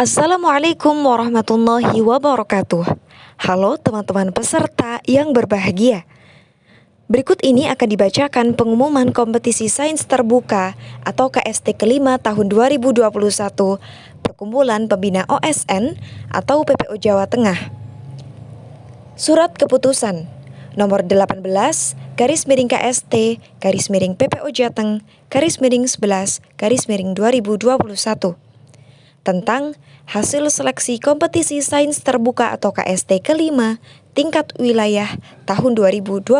Assalamualaikum warahmatullahi wabarakatuh. Halo teman-teman peserta yang berbahagia. Berikut ini akan dibacakan pengumuman kompetisi sains terbuka atau KST kelima tahun 2021 Perkumpulan Pembina OSN atau PPO Jawa Tengah. Surat keputusan nomor 18 garis miring KST garis miring PPO Jateng garis miring 11 garis miring 2021 tentang hasil seleksi kompetisi sains terbuka atau KST kelima tingkat wilayah tahun 2021.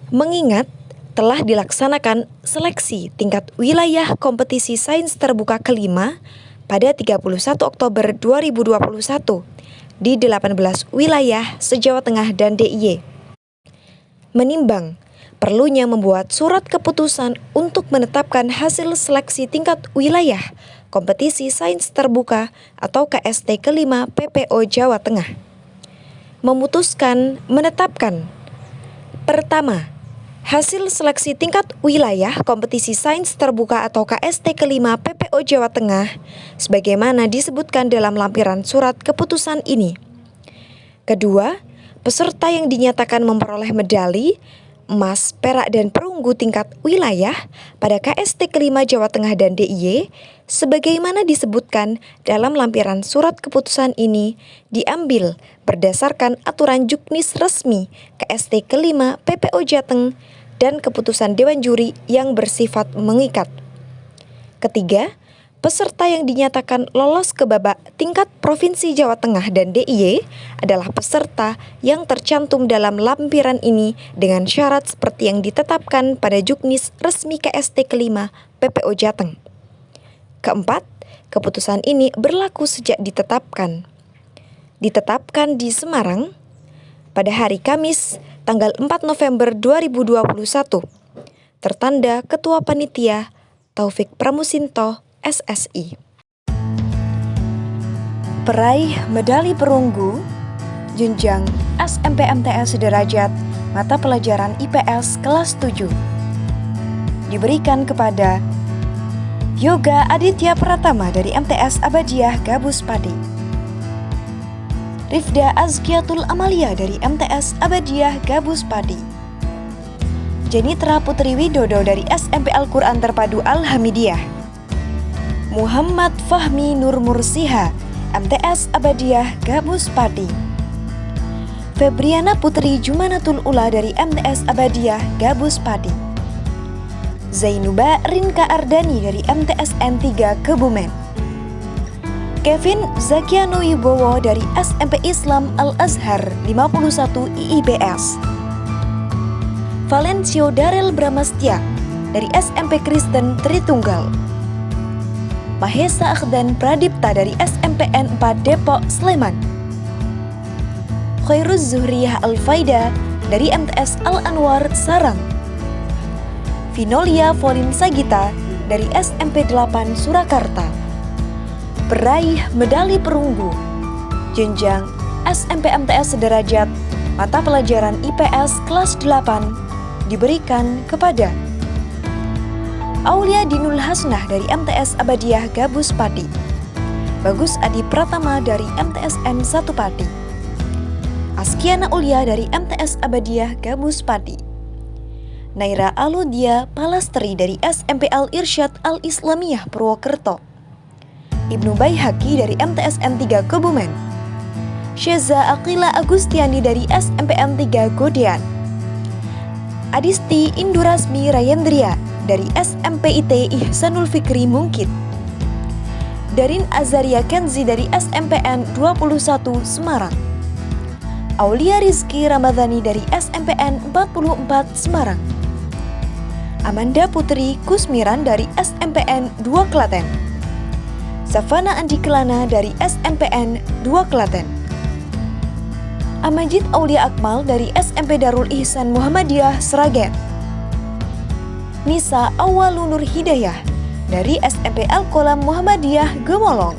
Mengingat telah dilaksanakan seleksi tingkat wilayah kompetisi sains terbuka kelima pada 31 Oktober 2021 di 18 wilayah se-Jawa Tengah dan DIY. Menimbang perlunya membuat surat keputusan untuk menetapkan hasil seleksi tingkat wilayah kompetisi sains terbuka atau KST kelima PPO Jawa Tengah. Memutuskan menetapkan: pertama, hasil seleksi tingkat wilayah kompetisi sains terbuka atau KST kelima PPO Jawa Tengah sebagaimana disebutkan dalam lampiran surat keputusan ini. Kedua, peserta yang dinyatakan memperoleh medali emas, perak, dan perunggu tingkat wilayah pada KST kelima Jawa Tengah dan DIY sebagaimana disebutkan dalam lampiran surat keputusan ini diambil berdasarkan aturan Juknis resmi KST kelima PPO Jateng dan keputusan Dewan Juri yang bersifat mengikat. Ketiga, peserta yang dinyatakan lolos ke babak tingkat Provinsi Jawa Tengah dan DIY adalah peserta yang tercantum dalam lampiran ini dengan syarat seperti yang ditetapkan pada Juknis resmi KST kelima PPO Jateng. Keempat, keputusan ini berlaku sejak ditetapkan. Ditetapkan di Semarang pada hari Kamis tanggal 4 November 2021. Tertanda Ketua Panitia Taufik Pramusinto SSI. Peraih medali perunggu jenjang SMP MTS sederajat mata pelajaran IPS kelas 7 diberikan kepada Yoga Aditya Pratama dari MTS Abadiah Gabus Padi, Rifda Azkiatul Amalia dari MTS Abadiah Gabus Padi, Jenitra Putri Widodo dari SMP Al-Quran Terpadu Al-Hamidiyah, Muhammad Fahmi Nur Mursiha, MTS Abadiah Gabus Padi, Febriana Putri Jumanatul Ula dari MTS Abadiah Gabus Padi, Zainuba Rinka Ardani dari MTSN 3 Kebumen, Kevin Zakiano Wibowo dari SMP Islam Al-Azhar 51 IIBS, Valencio Darel Bramastia dari SMP Kristen Tritunggal, Mahesa Akhdan Pradipta dari SMPN 4 Depok Sleman, Khairuz Zuhriyah Al-Faida dari MTS Al-Anwar Sarang, Vinolia Volin Sagita dari SMP 8 Surakarta. Peraih medali perunggu jenjang SMP MTS sederajat mata pelajaran IPS kelas 8 diberikan kepada Aulia Dinul Hasnah dari MTS Abadiah Gabus Padi, Bagus Adi Pratama dari MTSN 1 Padi, Askiana Ulia dari MTS Abadiah Gabus Padi, Naira Aludia Palastri dari SMP Al-Irsyad Al-Islamiyah Purwokerto, Ibnu Baihaqi dari MTSN 3 Kebumen, Syeza Aqila Agustiani dari SMPN 3 Godean, Adisti Indurasmi Rayendria dari SMPIT Ihsanul Fikri Mungkit, Darin Azaria Kenzi dari SMPN 21 Semarang, Aulia Rizky Ramadhani dari SMPN 44 Semarang, Amanda Putri Kusmiran dari SMPN 2 Klaten, Safana Andi Kelana dari SMPN 2 Klaten, Amajid Aulia Akmal dari SMP Darul Ihsan Muhammadiyah Sragen, Nisa Awalunur Hidayah dari SMP Al-Qolam Muhammadiyah Gemolong.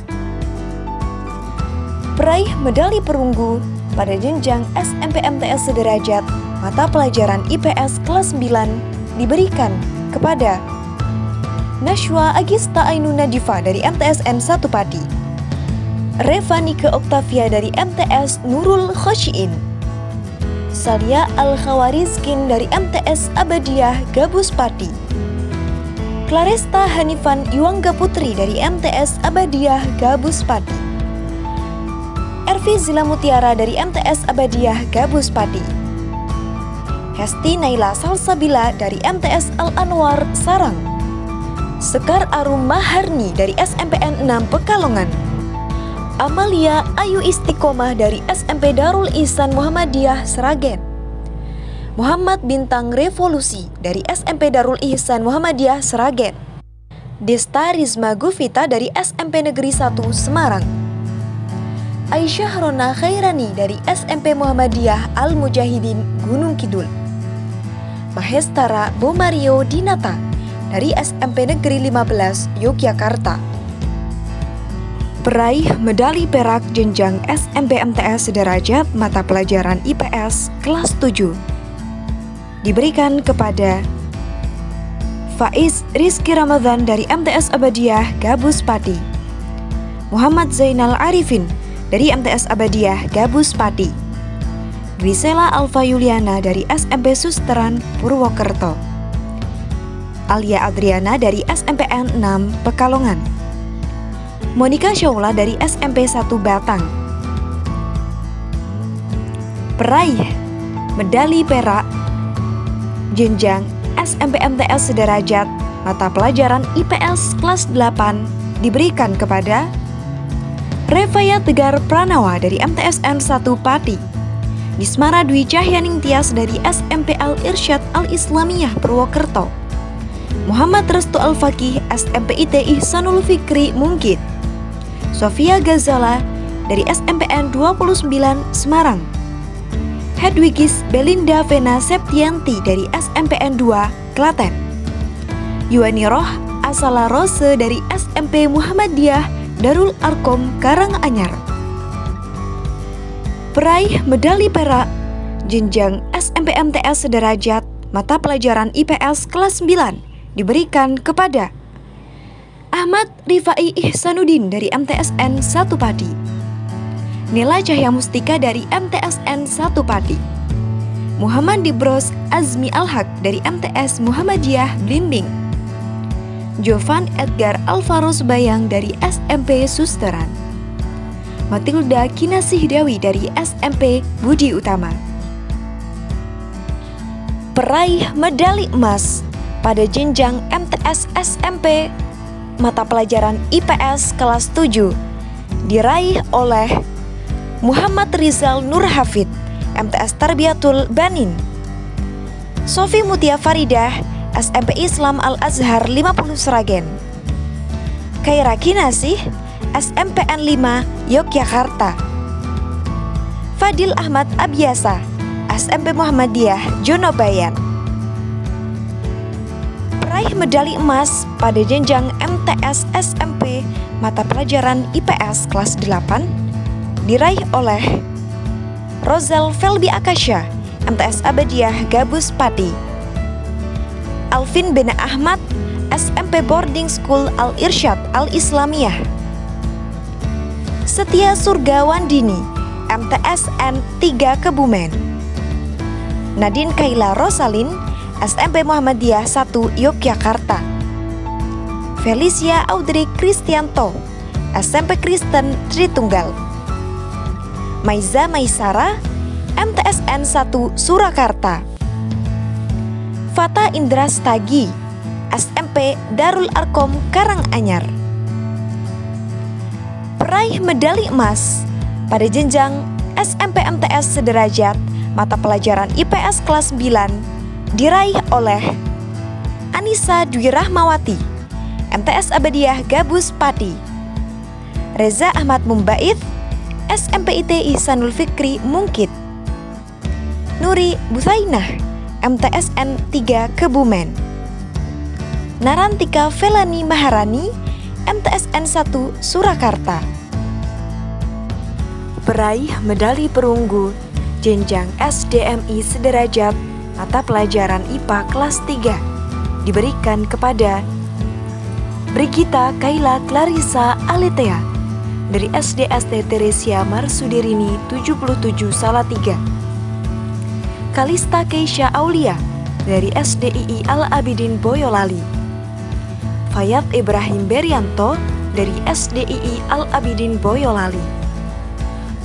Peraih medali perunggu pada jenjang SMP MTS sederajat mata pelajaran IPS kelas 9 diberikan kepada Nashwa Agista Ainuna Diva dari MTSN 1 Pati. Revanike Oktavia dari MTS Nurul Khosyin. Salia Al-Khawarizkin dari MTS Abadiyah Gabus Pati. Claresta Hanifan Yuangga Putri dari MTS Abadiyah Gabus Pati. Ervi Zila Mutiara dari MTS Abadiyah Gabus Pati. Hesti Naila Salsabila dari MTS Al-Anwar Sarang. Sekar Arum Maharni dari SMPN 6 Pekalongan. Amalia Ayu Istiqomah dari SMP Darul Ihsan Muhammadiyah Sragen. Muhammad Bintang Revolusi dari SMP Darul Ihsan Muhammadiyah Sragen. Desta Rizma Gufita dari SMP Negeri 1 Semarang. Aisyah Rona Khairani dari SMP Muhammadiyah Al Mujahidin Gunung Kidul. Mahestara Bomario Dinata dari SMP Negeri 15 Yogyakarta. Peraih medali perak jenjang SMP MTS sederajat mata pelajaran IPS kelas 7 diberikan kepada Faiz Rizky Ramadhan dari MTS Abadiyah Gabus Pati, Muhammad Zainal Arifin dari MTS Abadiyah Gabus Pati, Grisela Alfa Yuliana dari SMP Susteran Purwokerto, Alia Adriana dari SMPN 6 Pekalongan, Monika Syaula dari SMP 1 Batang. Peraih medali perak jenjang SMP MTS sederajat mata pelajaran IPS kelas 8 diberikan kepada Revaya Tegar Pranawa dari MTSN 1 Pati, Nismara Dwi Cahyaning Tias dari SMP Al-Irsyad Al-Islamiyah Purwokerto, Muhammad Restu Al-Fakih SMP IT Ihsanul Fikri Mungkit, Sofia Gazala dari SMPN 29 Semarang, Hedwigis Belinda Vena Septianti dari SMPN 2 Klaten, Yuani Roh Asala Rose dari SMP Muhammadiyah Darul Arkom Karanganyar. Peraih medali perak jenjang SMP MTS sederajat mata pelajaran IPS kelas 9 diberikan kepada Ahmad Rifai Ihsanuddin dari MTSN 1 Pati, Nila Cahya Mustika dari MTSN 1 Pati, Muhammad Dibros Azmi Al-Haq dari MTS Muhammadiyah Blimbing, Jovan Edgar Alvaro Bayang dari SMP Susteran, Matilda Kinasih Dewi dari SMP Budi Utama. Peraih medali emas pada jenjang MTS SMP mata pelajaran IPS kelas 7 diraih oleh Muhammad Rizal Nur Hafid MTS Tarbiyatul Banin, Sofi Mutia Faridah SMP Islam Al-Azhar 50 Sragen, Khaira Kinasih SMPN 5 Yogyakarta, Fadil Ahmad Abiasa SMP Muhammadiyah Jonobayan. Peraih medali emas pada jenjang MTS SMP mata pelajaran IPS kelas 8 diraih oleh Rozel Felbi Akasha MTS Abadiyah Gabus Pati, Alvin Bena Ahmad SMP Boarding School Al-Irsyad Al-Islamiyah, Setia Surgawandini MTSN 3 Kebumen, Nadine Kaila Rosalin SMP Muhammadiyah 1 Yogyakarta, Felicia Audrey Kristianto SMP Kristen Tritunggal, Maiza Maisara MTSN 1 Surakarta, Fata Indra Stagi SMP Darul Arkom Karanganyar. Peraih medali emas pada jenjang SMP MTS sederajat mata pelajaran IPS kelas 9 diraih oleh Anissa Dwi Rahmawati MTS Abadiyah Gabus Pati, Reza Ahmad Mumbait SMP IT Ihsanul Fikri Mungkit, Nuri Busainah MTSN 3 Kebumen, Narantika Felani Maharani MTSN 1 Surakarta. Peraih medali perunggu jenjang SDMI sederajat mata pelajaran IPA kelas 3 diberikan kepada Brigita Kayla Clarissa Aletea dari SD ST Teresia Marsudirini 77 Salatiga. Kalista Keisha Aulia dari SDII Al-Abidin Boyolali. Fayat Ibrahim Berianto dari SDII Al-Abidin Boyolali.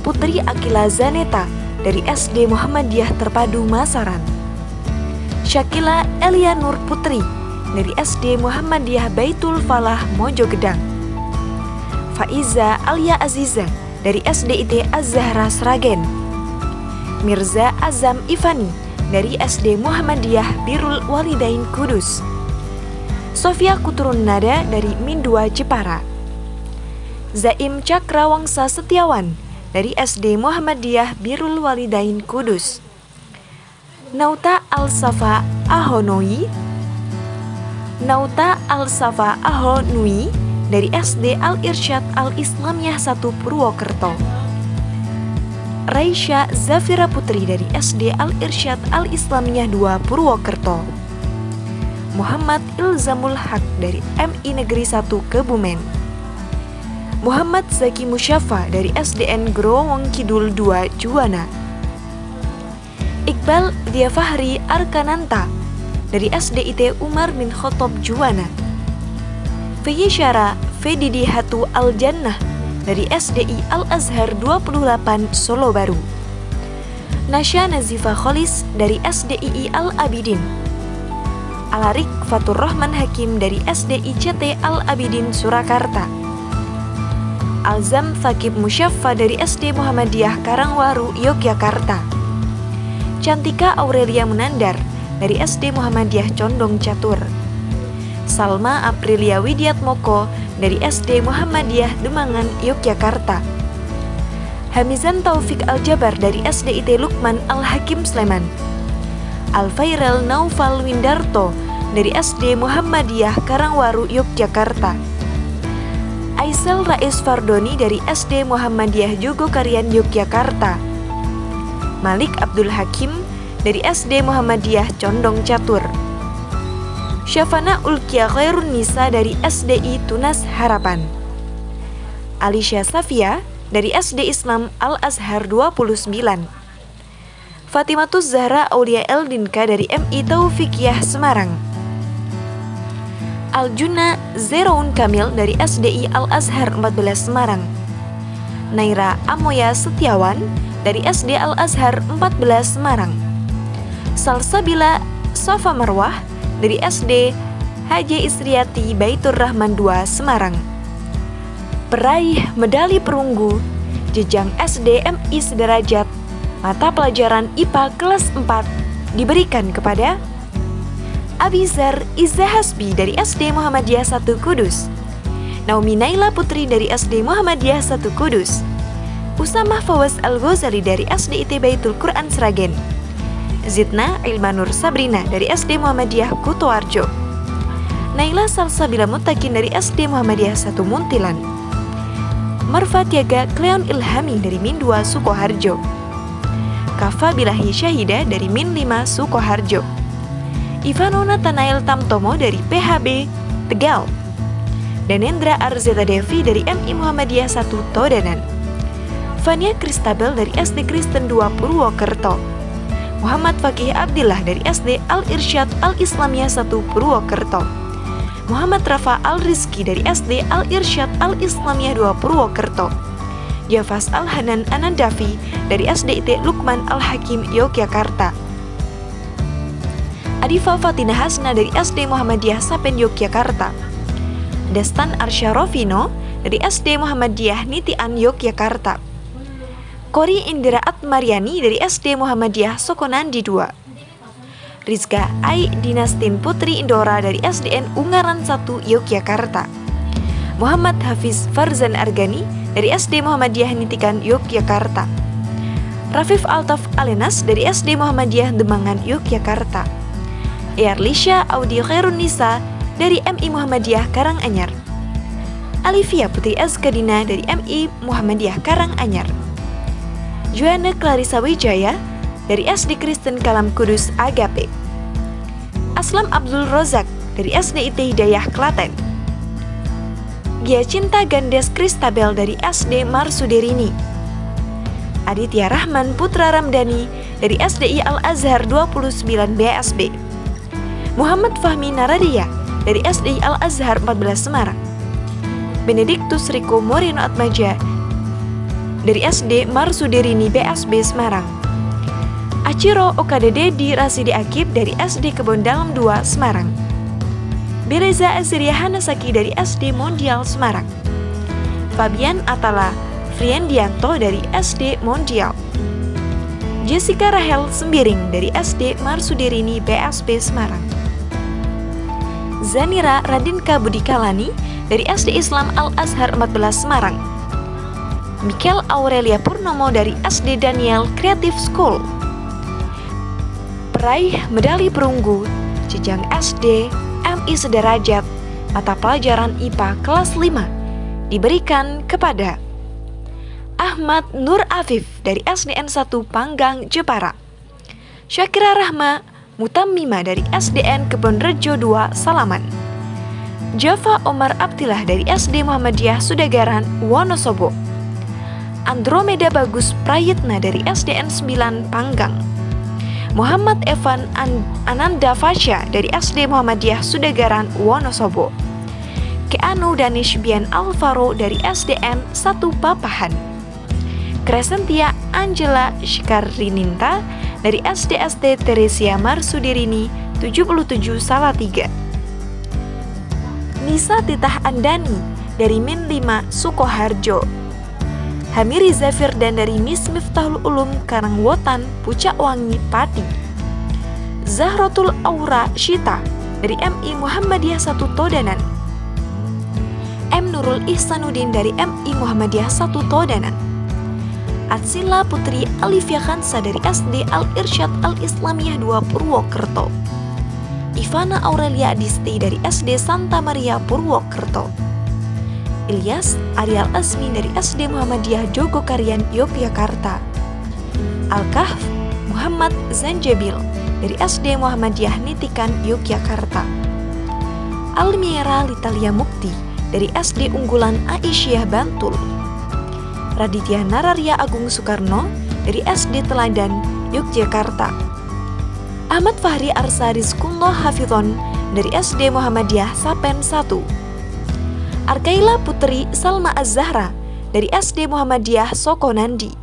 Putri Akila Zaneta dari SD Muhammadiyah Terpadu Masaran. Syakila Elia Nur Putri dari SD Muhammadiyah Baitul Falah Mojogedang. Faiza Alia Aziza dari SDIT Az-Zahra Sragen. Mirza Azam Ivani dari SD Muhammadiyah Birrul Walidain Kudus. Sofia Kuturun Nada dari Mindua Jepara. Zaim Cakrawangsa Setiawan dari SD Muhammadiyah Birrul Walidain Kudus. Nauta Al-Safa Ahonoi dari SD Al-Irsyad Al-Islamiyah 1 Purwokerto. Raisya Zafira Putri dari SD Al-Irsyad Al-Islamiyah 2 Purwokerto. Muhammad Ilzamul Haq dari MI Negeri 1 Kebumen. Muhammad Zaki Musyafa dari SDN Growong Kidul 2 Juwana. Iqbal Diafahri Arkananta dari SDIT Umar bin Khattab Juwana. Feyishara Fedidi Hatu Al-Jannah dari SDI Al-Azhar 28 Solo Baru. Nasya Nazifa Kholis dari SDII Al-Abidin. Alarik Fatur Rahman Hakim dari SDI CT Al-Abidin Surakarta. Alzam Thaqib Musyaffa dari SD Muhammadiyah Karangwaru Yogyakarta. Cantika Aurelia Munandar dari SD Muhammadiyah Condong Catur. Salma Aprilia Widiatmoko dari SD Muhammadiyah Demangan Yogyakarta. Hamizan Taufik Al-Jabar dari SDIT Lukman Al-Hakim Sleman. Alfairel Naufal Windarto dari SD Muhammadiyah Karangwaru Yogyakarta. Aisel Rais Fardoni dari SD Muhammadiyah Jogokarian Yogyakarta. Malik Abdul Hakim dari SD Muhammadiyah Condong Catur. Syafana Ulkia Khairun Nisa dari SDI Tunas Harapan. Alisha Safia dari SD Islam Al-Azhar 29. Fatimatus Zahra Aulia Eldinka dari MI Taufikiyah Semarang. Aljuna Zeroun Kamil dari SDI Al-Azhar 14 Semarang. Naira Amoya Setiawan dari SD Al-Azhar 14 Semarang. Salsabila Safa Marwah dari SD Haji Isriati Baitur Rahman 2 Semarang. Peraih medali perunggu jenjang SD MI sederajat mata pelajaran IPA kelas 4 diberikan kepada Abizar Izza Hasbi dari SD Muhammadiyah 1 Kudus. Naomi Naila Putri dari SD Muhammadiyah 1 Kudus. Usamah Fawaz Al-Ghazali dari SDIT Baitul Quran Sragen. Zidna Ilmanur Sabrina dari SD Muhammadiyah Kutoarjo. Naila Salsabila Mutakin dari SD Muhammadiyah 1 Muntilan. Marfa Tiaga Kleon Ilhami dari Min 2 Sukoharjo. Kafa Bilahi Syahida dari Min 5 Sukoharjo. Ivano Nathanael Tamtomo dari PHB Tegal. Danendra Arzeta Devi dari MI Muhammadiyah 1 Todanan. Fania Kristabel dari SD Kristen 2 Purwokerto. Muhammad Fakih Abdillah dari SD Al-Irsyad Al-Islamiyah 1 Purwokerto. Muhammad Rafa Al-Rizki dari SD Al-Irsyad Al-Islamiyah 2 Purwokerto. Jafas Al-Hanan Anandafi dari SDIT Lukman Al-Hakim Yogyakarta. Adifa Fatina Hasna dari SD Muhammadiyah Sapen Yogyakarta. Destan Arsyarovino dari SD Muhammadiyah Nitian Yogyakarta. Kori Indira Atmaryani dari SD Muhammadiyah Sokonandi 2. Rizka Ai Dinastin Putri Indora dari SDN Ungaran 1 Yogyakarta. Muhammad Hafiz Farzan Argani dari SD Muhammadiyah Nitikan Yogyakarta. Rafif Altaf Alenas dari SD Muhammadiyah Demangan Yogyakarta. Yarlisha Audi Khairun Nisa dari MI Muhammadiyah Karanganyar. Alivia Putri Azkadina dari MI Muhammadiyah Karanganyar. Juana Clarissa Wijaya dari SD Kristen Kalam Kudus Agape. Aslam Abdul Rozak dari SDIT Hidayah Klaten. Giacinta Gandes Kristabel dari SD Marsuderini. Aditya Rahman Putra Ramdhani dari SDI Al-Azhar 29 BSB. Muhammad Fahmi Naradia dari SDI Al-Azhar 14 Semarang. Benediktus Riko Moreno Atmaja dari SD Marsuderini BSB Semarang. Achiro Okadededi Rasidi Akib dari SD Kebon Dalam 2 Semarang. Bereza Aziria Hanasaki dari SD Mondial Semarang. Fabian Atala Friendianto dari SD Mondial. Jessica Rahel Sembiring dari SD Marsuderini BSB Semarang. Zanira Radinka Budikalani dari SD Islam Al-Azhar 14 Semarang. Mikel Aurelia Purnomo dari SD Daniel Creative School. Peraih medali perunggu jenjang SD MI Sederajat mata pelajaran IPA kelas 5 diberikan kepada Ahmad Nur Afif dari SDN 1 Panggang Jepara. Syakira Rahma Mutammima dari SDN Kebonrejo 2 Salaman. Java Omar Abdillah dari SD Muhammadiyah Sudagaran Wonosobo. Andromeda Bagus Prayitna dari SDN 9 Panggang. Muhammad Evan Ananda Fasya dari SD Muhammadiyah Sudagaran Wonosobo. Keanu Danish Bian Alvaro dari SDN 1 Papahan. Crescentia Angela Shikarininta dari SDST Teresia Marsudirini 77 Salatiga. Nisa Titah Andani dari Min 5 Sukoharjo. Hamiri Zafir dan dari Miss Miftahul Ulum Karangwotan Pucak Wangi Pati. Zahrotul Aura Shita dari MI Muhammadiyah 1 Todanan. M Nurul Ihsanuddin dari MI Muhammadiyah 1 Todanan. Atsila Putri Alifia Khansa dari SD Al-Irsyad Al-Islamiyah 2 Purwokerto. Ivana Aurelia Adisti dari SD Santa Maria Purwokerto. Ilyas Arial Asmi dari SD Muhammadiyah Jogokarian Yogyakarta. Al-Kahf Muhammad Zanjabil dari SD Muhammadiyah Nitikan Yogyakarta. Almiera Litalia Mukti dari SD Unggulan Aisyah Bantul. Raditya Nararia Agung Soekarno dari SD Teladan Yogyakarta. Ahmad Fahri Arsarizkullah Hafidhon dari SD Muhammadiyah Sapen 1. Arkaila Putri Salma Az-Zahra dari SD Muhammadiyah Sokonandi.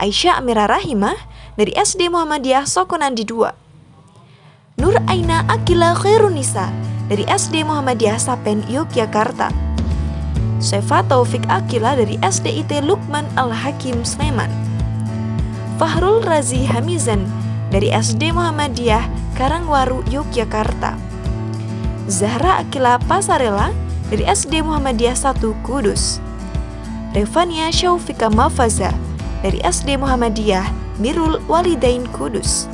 Aisyah Amira Rahimah dari SD Muhammadiyah Sokonandi 2. Nur Aina Akila Khairunisa dari SD Muhammadiyah Sapen Yogyakarta. Sefa Taufik Akila dari SDIT Lukman Al-Hakim Sleman. Fahrul Razi Hamizan dari SD Muhammadiyah Karangwaru Yogyakarta. Zahra Akila Pasarela dari SD Muhammadiyah 1 Kudus. Revania Syaufika Mafaza dari SD Muhammadiyah Birrul Walidain Kudus.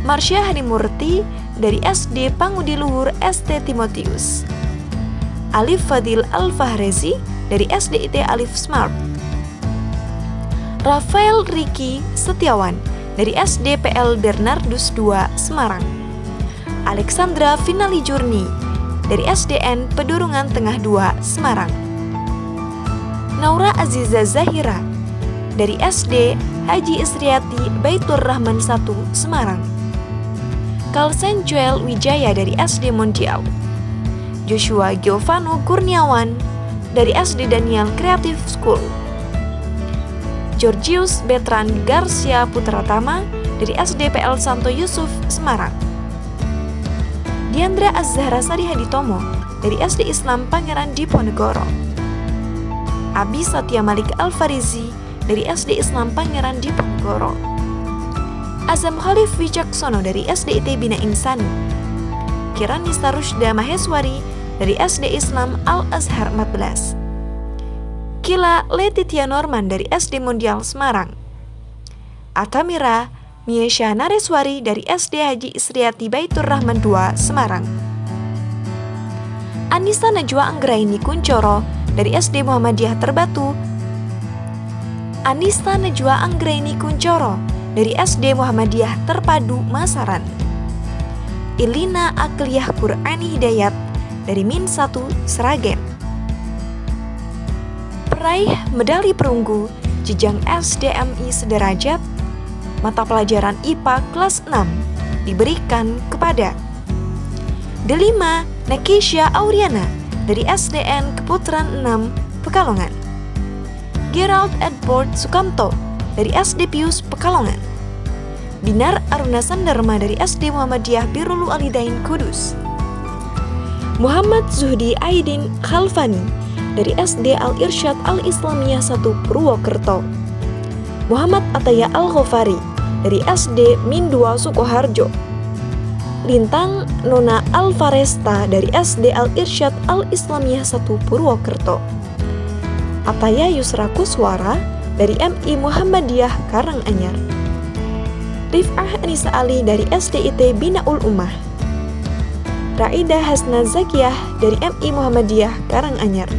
Marsya Hanimurti dari SD Pangudi Luhur ST Timotius. Alif Fadil Al-Fahrezi dari SDIT Alif Smart. Rafael Riki Setiawan dari SD PL Bernardus 2 Semarang. Alexandra Finali Jurni dari SDN Pedurungan Tengah 2 Semarang. Naura Aziza Zahira dari SD Haji Isriati Baitur Rahman 1 Semarang. Kalsen Joel Wijaya dari SD Mondial. Joshua Giovanno Kurniawan dari SD Daniel Creative School. Georgius Betran Garcia Putratama dari SD PL Santo Yusuf Semarang. Diandra Az-Zahra Sari Haditomo dari SD Islam Pangeran Diponegoro. Abi Satya Malik Al-Farizi dari SD Islam Pangeran Diponegoro. Azam Khalif Wicaksono dari SDIT Bina Insani. Kiranista Rushda Maheswari dari SD Islam Al-Azhar 14. Kila Letitia Norman dari SD Mondial Semarang. Atamira Miesha Nareswari dari SD Haji Isriati Baitur Rahman 2 Semarang. Anissa Najwa Anggraini Kuncoro dari SD Muhammadiyah Terbatu. Anissa Najwa Anggraini Kuncoro dari SD Muhammadiyah Terpadu Masaran. Ilina Akliyah Qur'ani Hidayat dari Min 1 Sragen. Peraih medali perunggu jenjang SDMI sederajat, mata pelajaran IPA kelas 6 diberikan kepada Delima Nekisha Auriana dari SDN Keputaran 6 Pekalongan, Gerald Edward Sukamto dari SD Pius Pekalongan, Binar Aruna Sandarma dari SD Muhammadiyah Birrul Walidain Kudus, Muhammad Zuhdi Aidin Khalfani dari SD Al-Irsyad Al-Islamiyah 1 Purwokerto, Muhammad Ataya Al-Ghofari dari SD Min 2 Sukoharjo, Lintang Nona Alvaresta dari SD Al-Irsyad Al-Islamiyah 1 Purwokerto, Ataya Yusra Kuswara dari MI Muhammadiyah Karanganyar, Rif'ah Anissa Ali dari SDIT Binaul Ummah, Raida Hasna Zakiyah dari MI Muhammadiyah Karanganyar,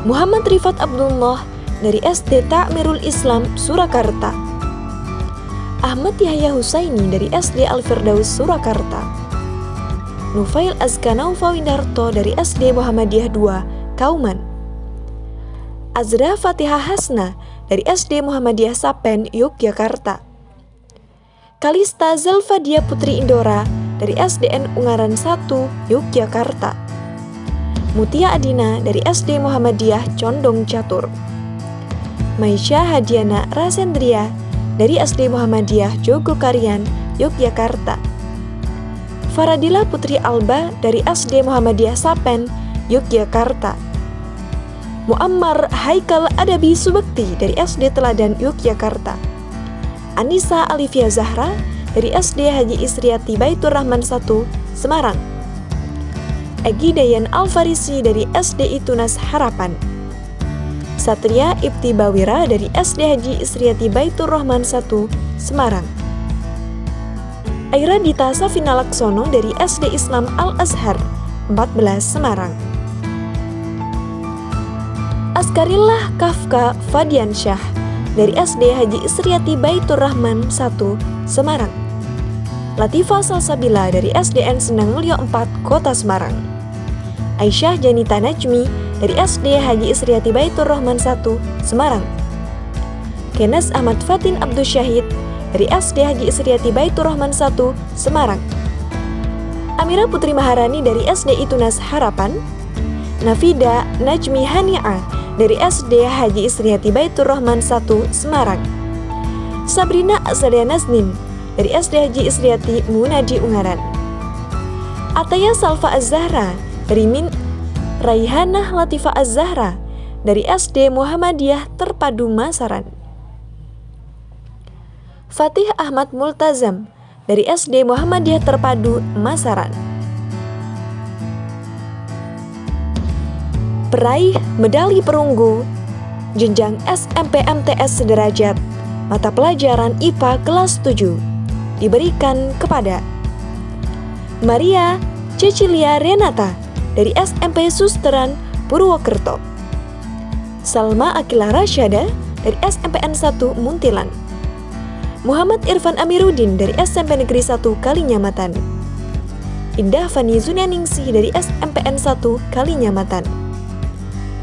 Muhammad Rifat Abdullah dari SD Ta'mirul Islam Surakarta, Ahmad Yahya Husaini dari SD Al-Firdaus Surakarta, Nufail Azka Naufa Windarto dari SD Muhammadiyah 2 Kauman, Azra Fatihah Hasna dari SD Muhammadiyah Sapen Yogyakarta, Kalista Zalfadia Putri Indora dari SDN Ungaran 1 Yogyakarta, Mutia Adina dari SD Muhammadiyah Condong Catur, Maisha Hadiana Rasendria dari SD Muhammadiyah Jogokarian Yogyakarta, Faradila Putri Alba dari SD Muhammadiyah Sapen Yogyakarta, Muammar Haikal Adabi Subekti dari SD Teladan Yogyakarta, Anissa Alifia Zahra dari SD Haji Isriati Baitur Rahman 1 Semarang, Egi Dayan Alfarisi dari SD Itunas Harapan, Satria Ibti Bawira dari SD Haji Isriati Baitur Rahman 1 Semarang, Aira Dita Safina Laksono dari SD Islam Al-Azhar 14 Semarang, Askarillah Kafka Fadiansyah dari SD Haji Isriati Baitur Rahman 1 Semarang, Latifah Salsabila dari SDN Sendang Mulyo 4 Kota Semarang, Aisyah Janita Najmi dari SD Haji Isriati Baitur Rahman 1 Semarang, Kenes Ahmad Fatin Abdul Syahid dari SD Haji Isriati Baitur Rahman 1 Semarang, Amira Putri Maharani dari SD Itunas Harapan, Nafida Najmi Hani'ah dari SD Haji Isriati Baitur Rahman 1 Semarang, Sabrina Azadea Nasnin dari SD Haji Isriati Munadi Ungaran, Ataya Salfa Az-Zahra dari Raihanah Latifah Az-Zahra dari SD Muhammadiyah Terpadu Masaran, Fatih Ahmad Multazam dari SD Muhammadiyah Terpadu Masaran. Peraih medali perunggu jenjang SMP MTS sederajat, mata pelajaran IPA kelas 7 diberikan kepada Maria Cecilia Renata dari SMP Susteran Purwokerto, Salma Akila Rasyada dari SMPN 1 Muntilan, Muhammad Irfan Amiruddin dari SMP Negeri 1 Kalinyamatan, Indah Fani Zunianingsih dari SMPN 1 Kalinyamatan,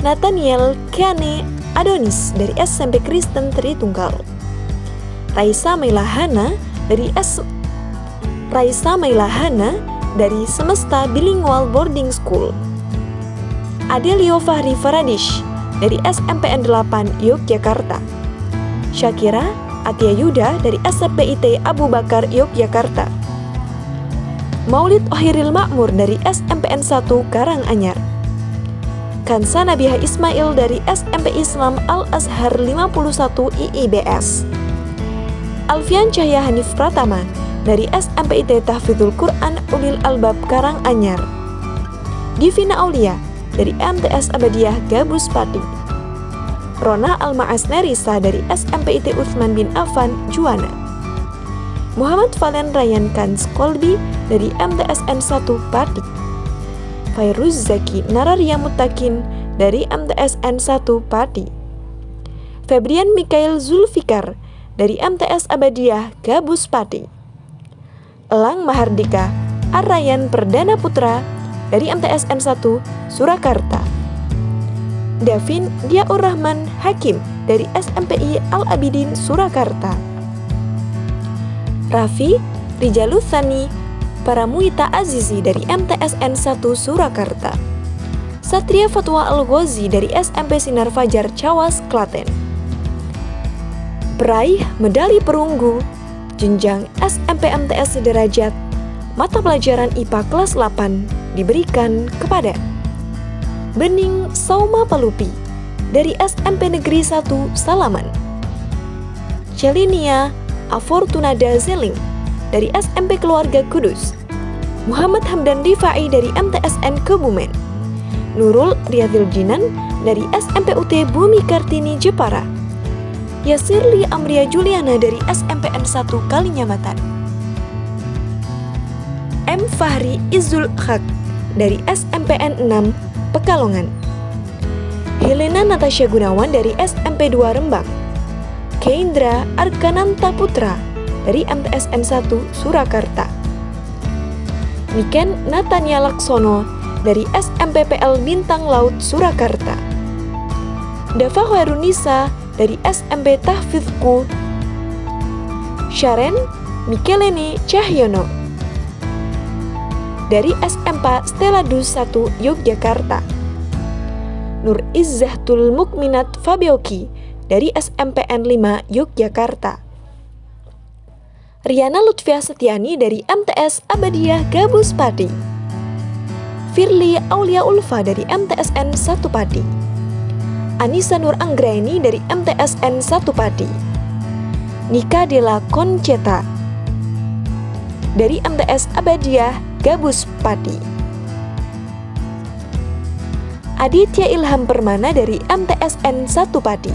Nathaniel Kiane Adonis dari SMP Kristen Tritunggal, Raisa Mailahana dari Semesta Bilingual Boarding School, Adelio Fahri Faradish dari SMPN 8 Yogyakarta, Syakira Atia Yuda dari SMPIT Abu Bakar Yogyakarta, Maulid Ohiril Makmur dari SMPN 1 Karanganyar, Kansa Nabiha Ismail dari SMP Islam Al-Azhar 51 IIBS, Alfian Cahya Hanif Pratama dari SMPIT Tahfidzul Quran Ulil Albab Karanganyar, Divina Aulia dari MTS Abadiyah Gabus Pati, Rona Almaas Nerisa dari SMPIT Utsman bin Affan Juwana, Muhammad Valen Ryan Kans Kolbi dari MTSN 1 Pati, Fairuz Zaki Nararia Mutakin dari MTSN 1 Pati, Febrian Mikael Zulfikar dari MTS Abadiyah Gabus Pati, Elang Mahardika Arayan Perdana Putra dari MTSN 1 Surakarta, Davin Diaur Rahman Hakim dari SMPI Al-Abidin Surakarta. Raffi Rijalutsani Paramuita Azizi dari MTSN 1 Surakarta. Satria Fatwa Al-Ghazi dari SMP Sinar Fajar Cawas, Klaten. Peraih medali perunggu jenjang SMP MTS sederajat mata pelajaran IPA kelas 8 diberikan kepada Bening Sauma Palupi dari SMP Negeri 1 Salaman. Celinia Afortunada Zeling dari SMP Keluarga Kudus. Muhammad Hamdan Rifai dari MTSN Kebumen. Nurul Riyadil Jinan dari SMP UT Bumi Kartini Jepara. Yasirli Amria Juliana dari SMPN 1 Kalinyamatan. M. Fahri Izul Haq dari SMPN 6 Pekalongan. Helena Natasha Gunawan dari SMP 2 Rembang. Keindra Arkananta Putra dari MTSN 1 Surakarta. Niken Natania Laksono dari SMPPL Bintang Laut Surakarta. Dava Khairunisa dari SMP Tahfidzku. Sharen Mikeleni Cahyono dari SMP Stella Dus 1 Yogyakarta. Nur Izzahtul Mukminat Fabioki dari SMPN 5 Yogyakarta. Riana Lutfia Setiani dari MTS Abadiyah Gabus Pati. Firly Aulia Ulfa dari MTSN 1 Pati. Anissa Nur Anggraini dari MTSN 1 Pati. Nika Della Conceta dari MTS Abadiyah Gabus Pati. Aditya Ilham Permana dari MTSN 1 Pati.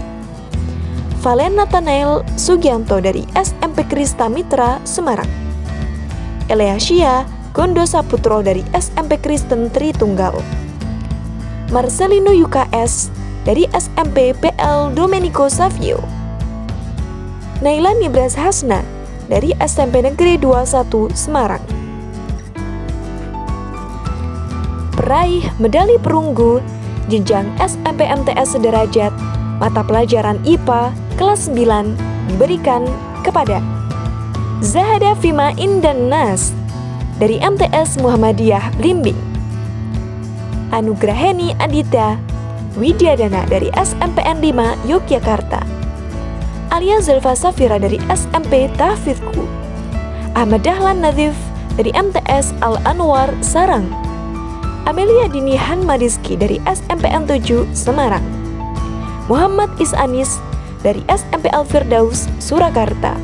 Valen Nathanael Sugianto dari SMP Krista Mitra Semarang. Eleasia Gondo Saputro dari SMP Kristen Tritunggal. Marcelino UKS dari SMP PL Domenico Savio. Naila Nibras Hasna dari SMP Negeri 21 Semarang. Peraih medali perunggu jenjang SMP MTS sederajat mata pelajaran IPA kelas 9 diberikan kepada Zahada Fima Indan Nas dari MTS Muhammadiyah Blimbing. Anugraheni Adita Widyadana dari SMPN 5 Yogyakarta. Alia Zulfa Safira dari SMP Tahfidzku. Ahmad Dahlan Nadhif dari MTS Al-Anwar Sarang. Amelia Dini Hanmadiski dari SMPN 7 Semarang. Muhammad Isanis dari SMP Al-Firdaus Surakarta.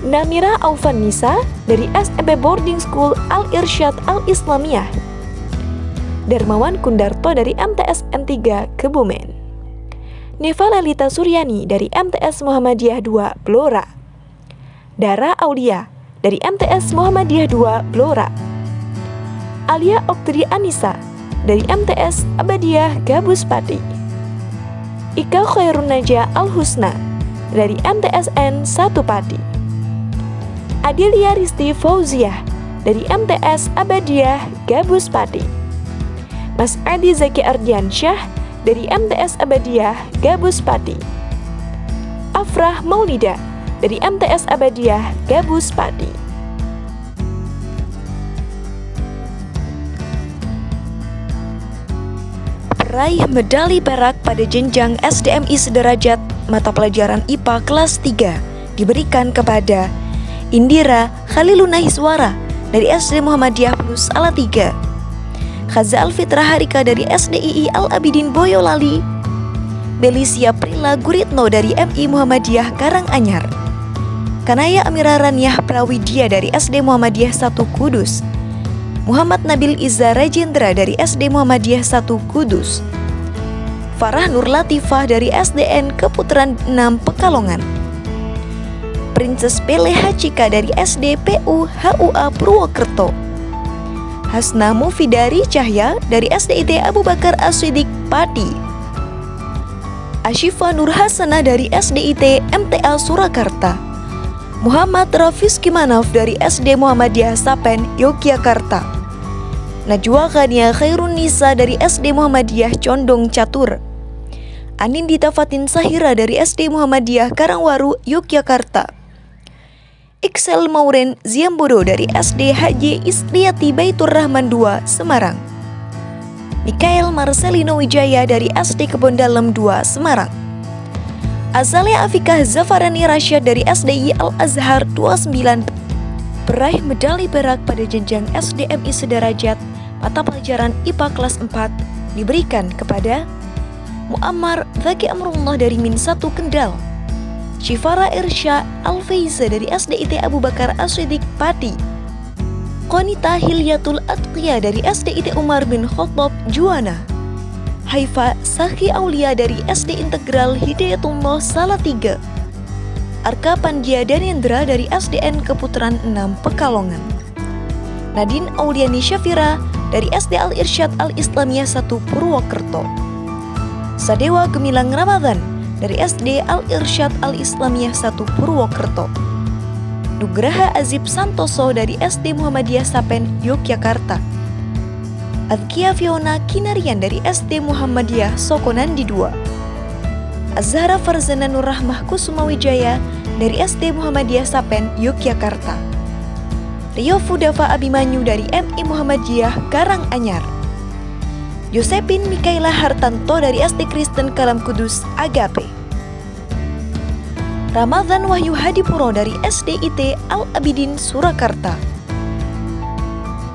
Namira Aufanisa dari SMP Boarding School Al-Irsyad Al-Islamiyah. Darmawan Kundarto dari MTSN 3 Kebumen. Neva Lalita Suryani dari MTS Muhammadiyah 2 Blora. Dara Aulia dari MTS Muhammadiyah 2 Blora. Alia Oktri Anissa dari MTS Abadiyah Gabus Pati. Ika Khairun Naja Al-Husna dari MTSN 1 Pati. Adelia Risti Fauziah dari MTS Abadiyah Gabus Pati. Mas Adi Zaki Ardiansyah dari MTS Abadiyah Gabus Pati. Afrah Maulida dari MTS Abadiyah Gabus Pati. Peraih medali perak pada jenjang SDMI sederajat mata pelajaran IPA kelas 3 diberikan kepada Indira Khalilunahiswara dari SD Muhammadiyah Plus Salatiga. Khaza Alfitra Harika dari SDII Al-Abidin Boyolali. Belisia Prila Guritno dari MI Muhammadiyah Karanganyar. Kanaya Amira Raniah Prawidia dari SD Muhammadiyah 1 Kudus. Muhammad Nabil Izza Rajendra dari SD Muhammadiyah 1 Kudus. Farah Nur Latifah dari SDN Keputaran 6 Pekalongan. Princess Pele Hacika dari SD PU HUA Purwokerto. Hasna Mufidari Cahya dari SDIT Abu Bakar As-Siddiq Pati. Ashifa Nur Hasanah dari SDIT MTA Surakarta. Muhammad Rafiski Manaf dari SD Muhammadiyah Sapen Yogyakarta. Najwa Khania Khairun Nisa dari SD Muhammadiyah Condong Catur. Anindita Fatin Sahira dari SD Muhammadiyah Karangwaru, Yogyakarta. Iksel Mauren Ziambodo dari SD HJ Istriati Baitur Rahman II, Semarang. Mikael Marcelino Wijaya dari SD Kebon Dalem 2, Semarang. Azalea Afikah Zafarani Rasyad dari SDI Al-Azhar 29. Peraih medali perak pada jenjang SDMI sederajat mata pelajaran IPA kelas 4 diberikan kepada Muammar Zaki Amrullah dari Min 1 Kendal. Syifara Irsya Al-Faiza dari SDIT Abu Bakar As-Siddiq Pati. Qonita Hilyatul Atqiya dari SDIT Umar bin Khattab Juwana. Haifa Sakhi Aulia dari SD Integral Hidayatullah Salatiga. Arka Pandya Danendra dari SDN Keputaran 6 Pekalongan. Nadine Auliani Syafira dari SD Al-Irsyad Al-Islamiyah 1 Purwokerto. Sadewa Gemilang Ramadhan dari SD Al-Irsyad Al-Islamiyah 1 Purwokerto. Nugraha Azib Santoso dari SD Muhammadiyah Sapen Yogyakarta. Adkia Fiona Kinarian dari SD Muhammadiyah Sokonandi 2. Azhara Farzana Nur Rahmah Kusuma Wijaya dari SD Muhammadiyah Sapen Yogyakarta. Rio Fudafa Abimanyu dari MI Muhammadiyah Karanganyar. Josephine Mikaela Hartanto dari SD Kristen Kalam Kudus Agape. Ramadhan Wahyu Hadipuro dari SDIT Al-Abidin Surakarta.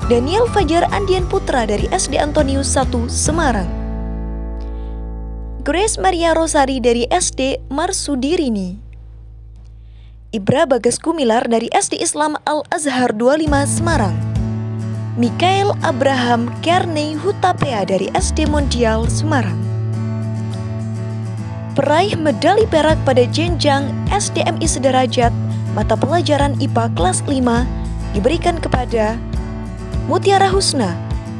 Daniel Fajar Andian Putra dari SD Antonius 1 Semarang. Grace Maria Rosari dari SD Marsudirini. Ibra Bagas Gumilar dari SD Islam Al-Azhar 25 Semarang. Mikael Abraham Kerney Hutapea dari SD Mondial Semarang. Peraih medali perak pada jenjang SDMI sederajat mata pelajaran IPA kelas 5 diberikan kepada Mutiara Husna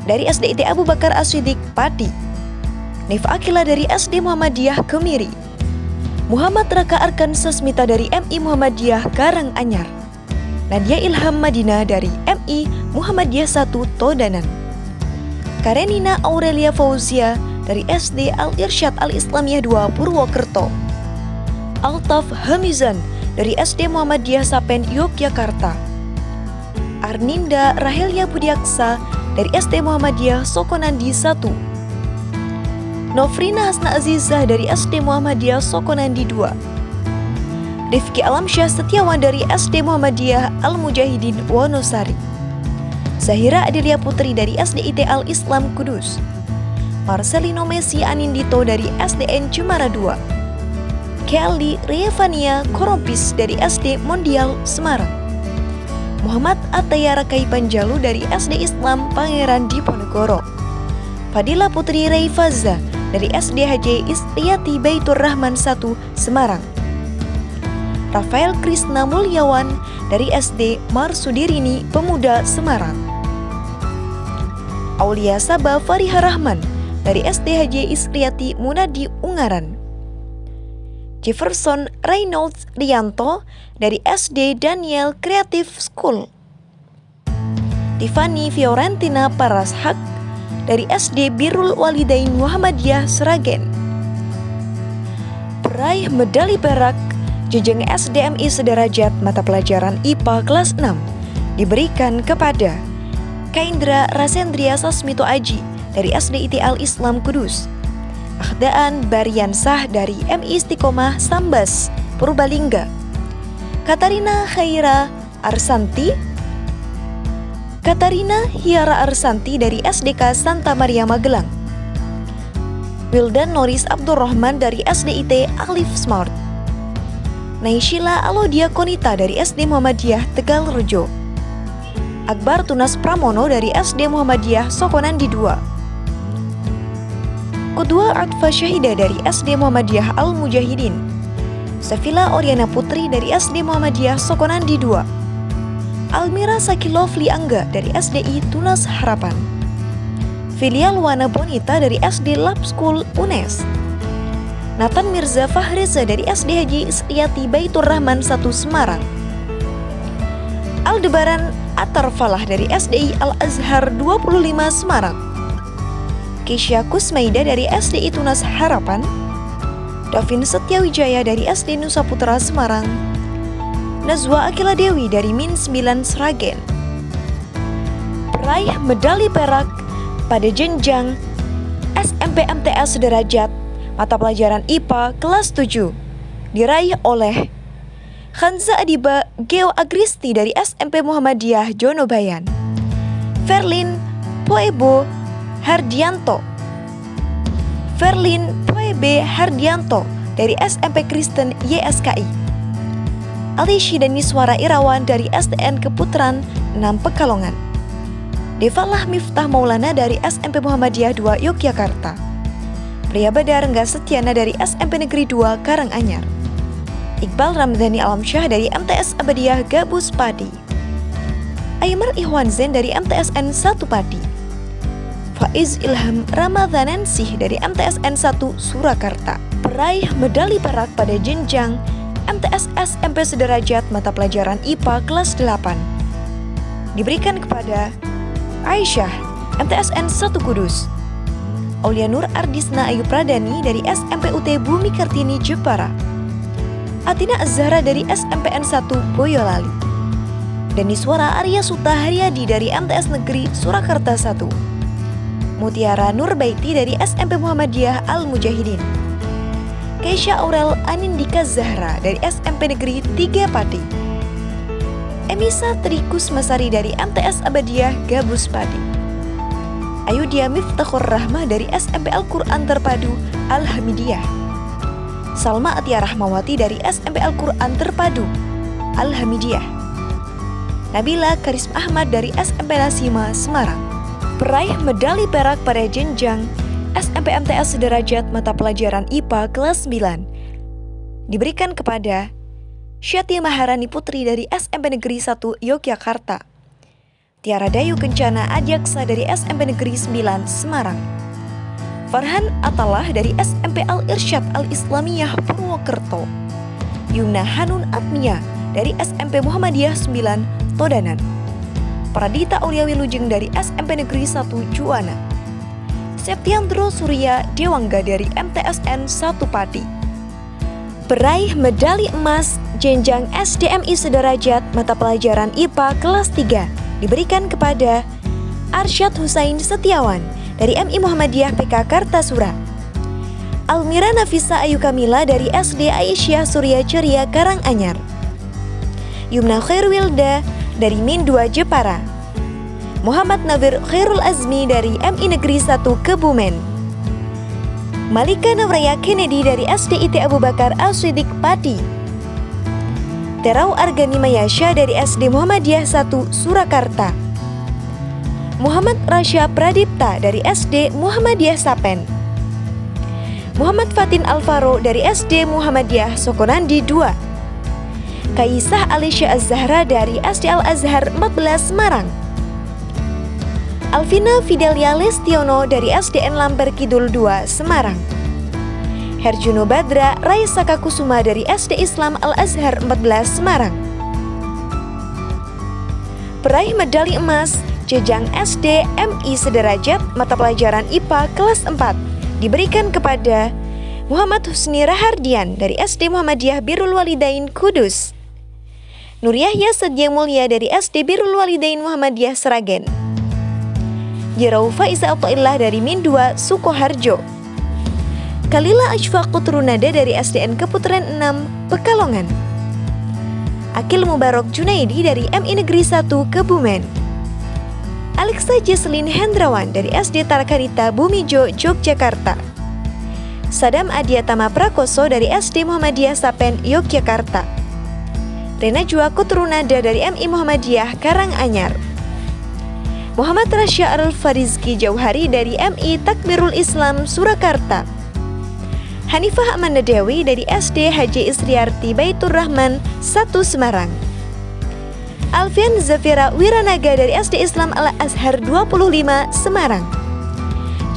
dari SDIT Abu Bakar As-Siddiq Pati. Nif Akila dari SD Muhammadiyah Kemiri. Muhammad Raka Arkan Sasmita dari MI Muhammadiyah Karanganyar. Nadia Ilham Madinah dari MI Muhammadiyah 1 Todanan. Karenina Aurelia Fauzia dari SD Al-Irsyad Al-Islamiyah 2 Purwokerto. Altaf Hamizan dari SD Muhammadiyah Sapen Yogyakarta. Arninda Rahelia Budiaksa dari SD Muhammadiyah Sokonandi 1. Nofrina Hasna Azizah dari SD Muhammadiyah Sokonandi 2. Rifki Alamsyah Setiawan dari SD Muhammadiyah Al-Mujahidin Wonosari. Zahira Adelia Putri dari SDIT Al-Islam Kudus. Marcelino Messi Anindito dari SDN Cemara 2. Kelly Rievania Korompis dari SD Mondial Semarang. Muhammad Ataya Rakai Panjalu dari SD Islam Pangeran Diponegoro. Fadila Putri Reifaza dari SD HJ Istriati Baitur Rahman 1 Semarang. Rafael Krisna Mulyawan dari SD Marsudirini Pemuda Semarang. Aulia Sabah Fariha Rahman dari SD HJ Istriati Munadi Ungaran. Jefferson Reynolds Rianto dari SD Daniel Creative School. Tiffany Fiorentina Parashak dari SD Birrul Walidain Muhammadiyah Sragen. Peraih medali perak jenjang SDMI sederajat mata pelajaran IPA kelas 6 diberikan kepada Kaindra Rasendria Sasmito Aji dari SDIT Al-Islam Kudus. Akhdaan Bariansah dari MI Istiqomah Sambas Purbalingga. Katarina Khaira Arsanti. Katarina Hiara Arsanti dari SDK Santa Maria Magelang. Wildan Noris Abdurrahman dari SDIT Alif Smart. Naishila Alodia Konita dari SD Muhammadiyah Tegalrejo. Akbar Tunas Pramono dari SD Muhammadiyah Sokonandi 2. Kedua Atfa Syahida dari SD Muhammadiyah Al-Mujahidin. Safila Oriana Putri dari SD Muhammadiyah Sokonandi 2. Almira Sakilovli Angga dari SDI Tunas Harapan. Filia Luana Bonita dari SD Lab School UNES. Nathan Mirza Fahreza dari SD HJ Istriati Baitur Rahman 1 Semarang. Aldebaran Atar Falah dari SDI Al-Azhar 25 Semarang, Keisha Kusmaida dari SDI Tunas Harapan, Davin Setiawijaya dari SD Nusa Putra Semarang, Nazwa Akila Dewi dari Min 9 Sragen. Peraih medali perak pada jenjang SMP MTS sederajat mata pelajaran IPA kelas 7 diraih oleh Khanza Adiba Geo Agristi dari SMP Muhammadiyah Jonobayan, Verlin Poebo Hardianto dari SMP Kristen YSKI, Alishi dan Niswara Irawan dari STN Keputaran 6 Pekalongan, Devalah Miftah Maulana dari SMP Muhammadiyah 2 Yogyakarta, Priyabada Rengga Setiana dari SMP Negeri 2 Karanganyar, Iqbal Ramdhani Alamsyah dari MTS Abadiyah Gabus Padi, Aymar Ihwan Zen dari MTSN 1 Padi, Faiz Ilham Ramadhanansih dari MTSN 1 Surakarta. Peraih medali perak pada jenjang MTS SMP sederajat mata pelajaran IPA kelas 8 diberikan kepada Aisyah MTSN 1 Kudus, Aulia Nur Ardisna Ayu Pradani dari SMP UT Bumi Kartini Jepara, Atina Azhara dari SMPN 1 Boyolali, dan Niswara Arya Suta Haryadi dari MTS Negeri Surakarta 1, Mutiara Nurbaiti dari SMP Muhammadiyah Al-Mujahidin, Keisha Aurel Anindika Zahra dari SMP Negeri 3 Pati, Emisa Trikus Masari dari MTS Abadiyah Gabus Padi, Ayudia Miftahur Rahmah dari SMP Al-Quran Terpadu Al-Hamidiyah, Salma Atia Rahmawati dari SMP Al-Quran Terpadu Al-Hamidiyah, Nabila Karisma Ahmad dari SMP Nasima Semarang. Peraih medali perak pada jenjang SMP MTS sederajat mata pelajaran IPA kelas 9 diberikan kepada Syati Maharani Putri dari SMP Negeri 1 Yogyakarta, Tiara Dayu Kencana Adiaksa dari SMP Negeri 9 Semarang, Farhan Atalah dari SMP Al-Irsyad Al-Islamiyah Purwokerto, Yumna Hanun Atmia dari SMP Muhammadiyah 9 Todanan, Pradita Aulia Wilujeng dari SMP Negeri 1 Juwana, Septiandro Surya Dewangga dari MTSN 1 Pati. Peraih medali emas jenjang SDMI sederajat mata pelajaran IPA kelas 3 diberikan kepada Arsyad Husain Setiawan dari MI Muhammadiyah PK Kartasura, Almira Nafisa Ayu Kamila dari SD Aisyah Surya Ceria Karanganyar, Yumna Khairwilda dari Min 2 Jepara, Muhammad Nawir Khairul Azmi dari MI Negeri 1 Kebumen, Malika Navraya Kennedy dari SD IT Abu Bakar As-Siddiq Pati, Terau Argani Mayasya dari SD Muhammadiyah 1 Surakarta, Muhammad Rasya Pradipta dari SD Muhammadiyah Sapen, Muhammad Fatin Alvaro dari SD Muhammadiyah Sokonandi 2, Kaisah Alisha Az-Zahra dari SD Al-Azhar 14 Semarang, Alvina Fidelia Lestiono dari SDN Lamber Kidul 2 Semarang, Herjuno Badra Raisaka Kusuma dari SD Islam Al-Azhar 14 Semarang. Peraih medali emas jenjang SD MI sederajat mata pelajaran IPA kelas 4 diberikan kepada Muhammad Husni Rahardian dari SD Muhammadiyah Birrul Walidain Kudus, Nur Yahya Sedia Mulia dari SD Birrul Walidain Muhammadiyah Sragen, Jerau Faiza Athaillah dari Min 2 Sukoharjo, Kalila Ashfaq Putrunada dari SDN Keputaran 6 Pekalongan, Akil Mubarok Junaidi dari MI Negeri 1 Kebumen, Alexa Jesslyn Hendrawan dari SD Tarakanita Bumijo Yogyakarta, Sadam Adiatama Prakoso dari SD Muhammadiyah Sapen Yogyakarta, Rena Jua Kutrunada dari MI Muhammadiyah Karanganyar, Muhammad Rasya Arul Farizki Jauhari dari MI Takbirul Islam Surakarta, Hanifah Amanda Dewi dari SD Haji Isriarti Baitur Rahman 1 Semarang, Alfian Zafira Wiranaga dari SD Islam Al-Azhar 25 Semarang,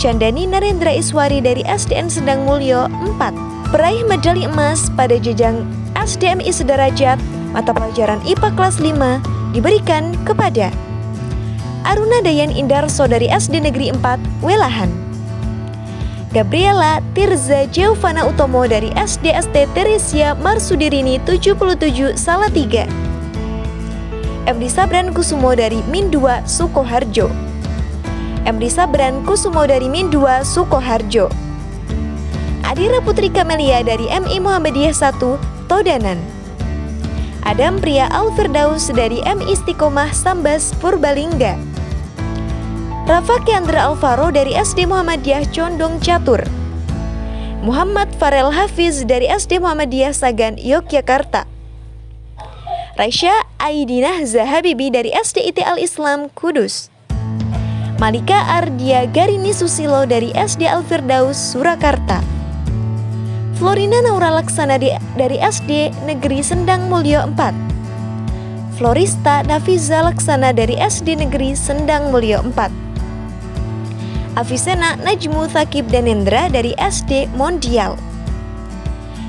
Chandani Narendra Iswari dari SDN Sendang Mulyo 4. Peraih medali emas pada jenjang SDMI sederajat mata pelajaran IPA kelas 5 diberikan kepada Aruna Dayan Indarso dari SD Negeri 4 Welahan, Gabriela Tirza Giovanna Utomo dari SD ST Teresia Marsudirini 77 Salatiga, MD Sabran Kusumo dari Min 2 Sukoharjo, MD Sabran Kusumo dari Min 2 Sukoharjo, Adira Putri Kamelia dari MI Muhammadiyah 1 Todanan, Adam Pria Al-Firdaus dari MI Istiqomah Sambas Purbalingga, Rafa Keandra Alvaro dari SD Muhammadiyah Condong Catur, Muhammad Farel Hafiz dari SD Muhammadiyah Sagan Yogyakarta, Raisya Aidinah Zahabibi dari SD IT Al-Islam Kudus, Malika Ardia Garini Susilo dari SD Al-Firdaus Surakarta, Florina Naura Laksana dari SD Negeri Sendang Mulyo 4, Florista Nafiza Laksana dari SD Negeri Sendang Mulyo 4, Afisena Najmu Thaqib Danendra dari SD Mondial,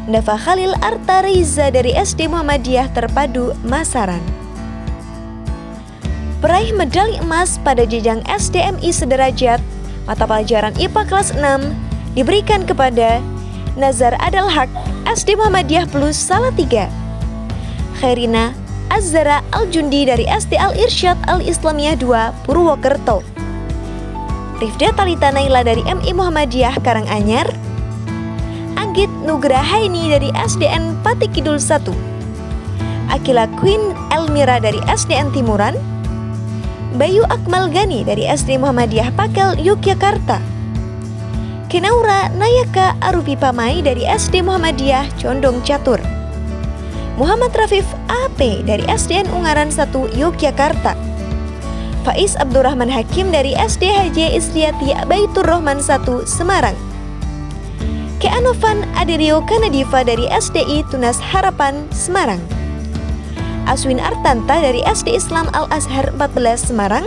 Nafa Khalil Arta Riza dari SD Muhammadiyah Terpadu Masaran. Peraih medali emas pada jenjang SDMI sederajat mata pelajaran IPA kelas 6 diberikan kepada Nazar Adal Haq SD Muhammadiyah Plus Salatiga, Khairina Azhara Al-Jundi dari SD Al-Irsyad Al-Islamiyah 2 Purwokerto, Rifda Talita Naila dari MI Muhammadiyah Karanganyar, Anggit Nugrahaini dari SDN Pati Kidul 1, Akila Queen Elmira dari SDN Timuran, Bayu Akmal Gani dari SD Muhammadiyah Pakel Yogyakarta, Kenaura Nayaka Arupi Pamai dari SD Muhammadiyah Condong Catur, Muhammad Rafif AP dari SDN Ungaran 1 Yogyakarta, Faiz Abdurrahman Hakim dari SD HJ Istriati Baitur Rahman 1 Semarang, Keanovan Aderio Kanadiva dari SDI Tunas Harapan Semarang, Aswin Artanta dari SD Islam Al-Azhar 14 Semarang,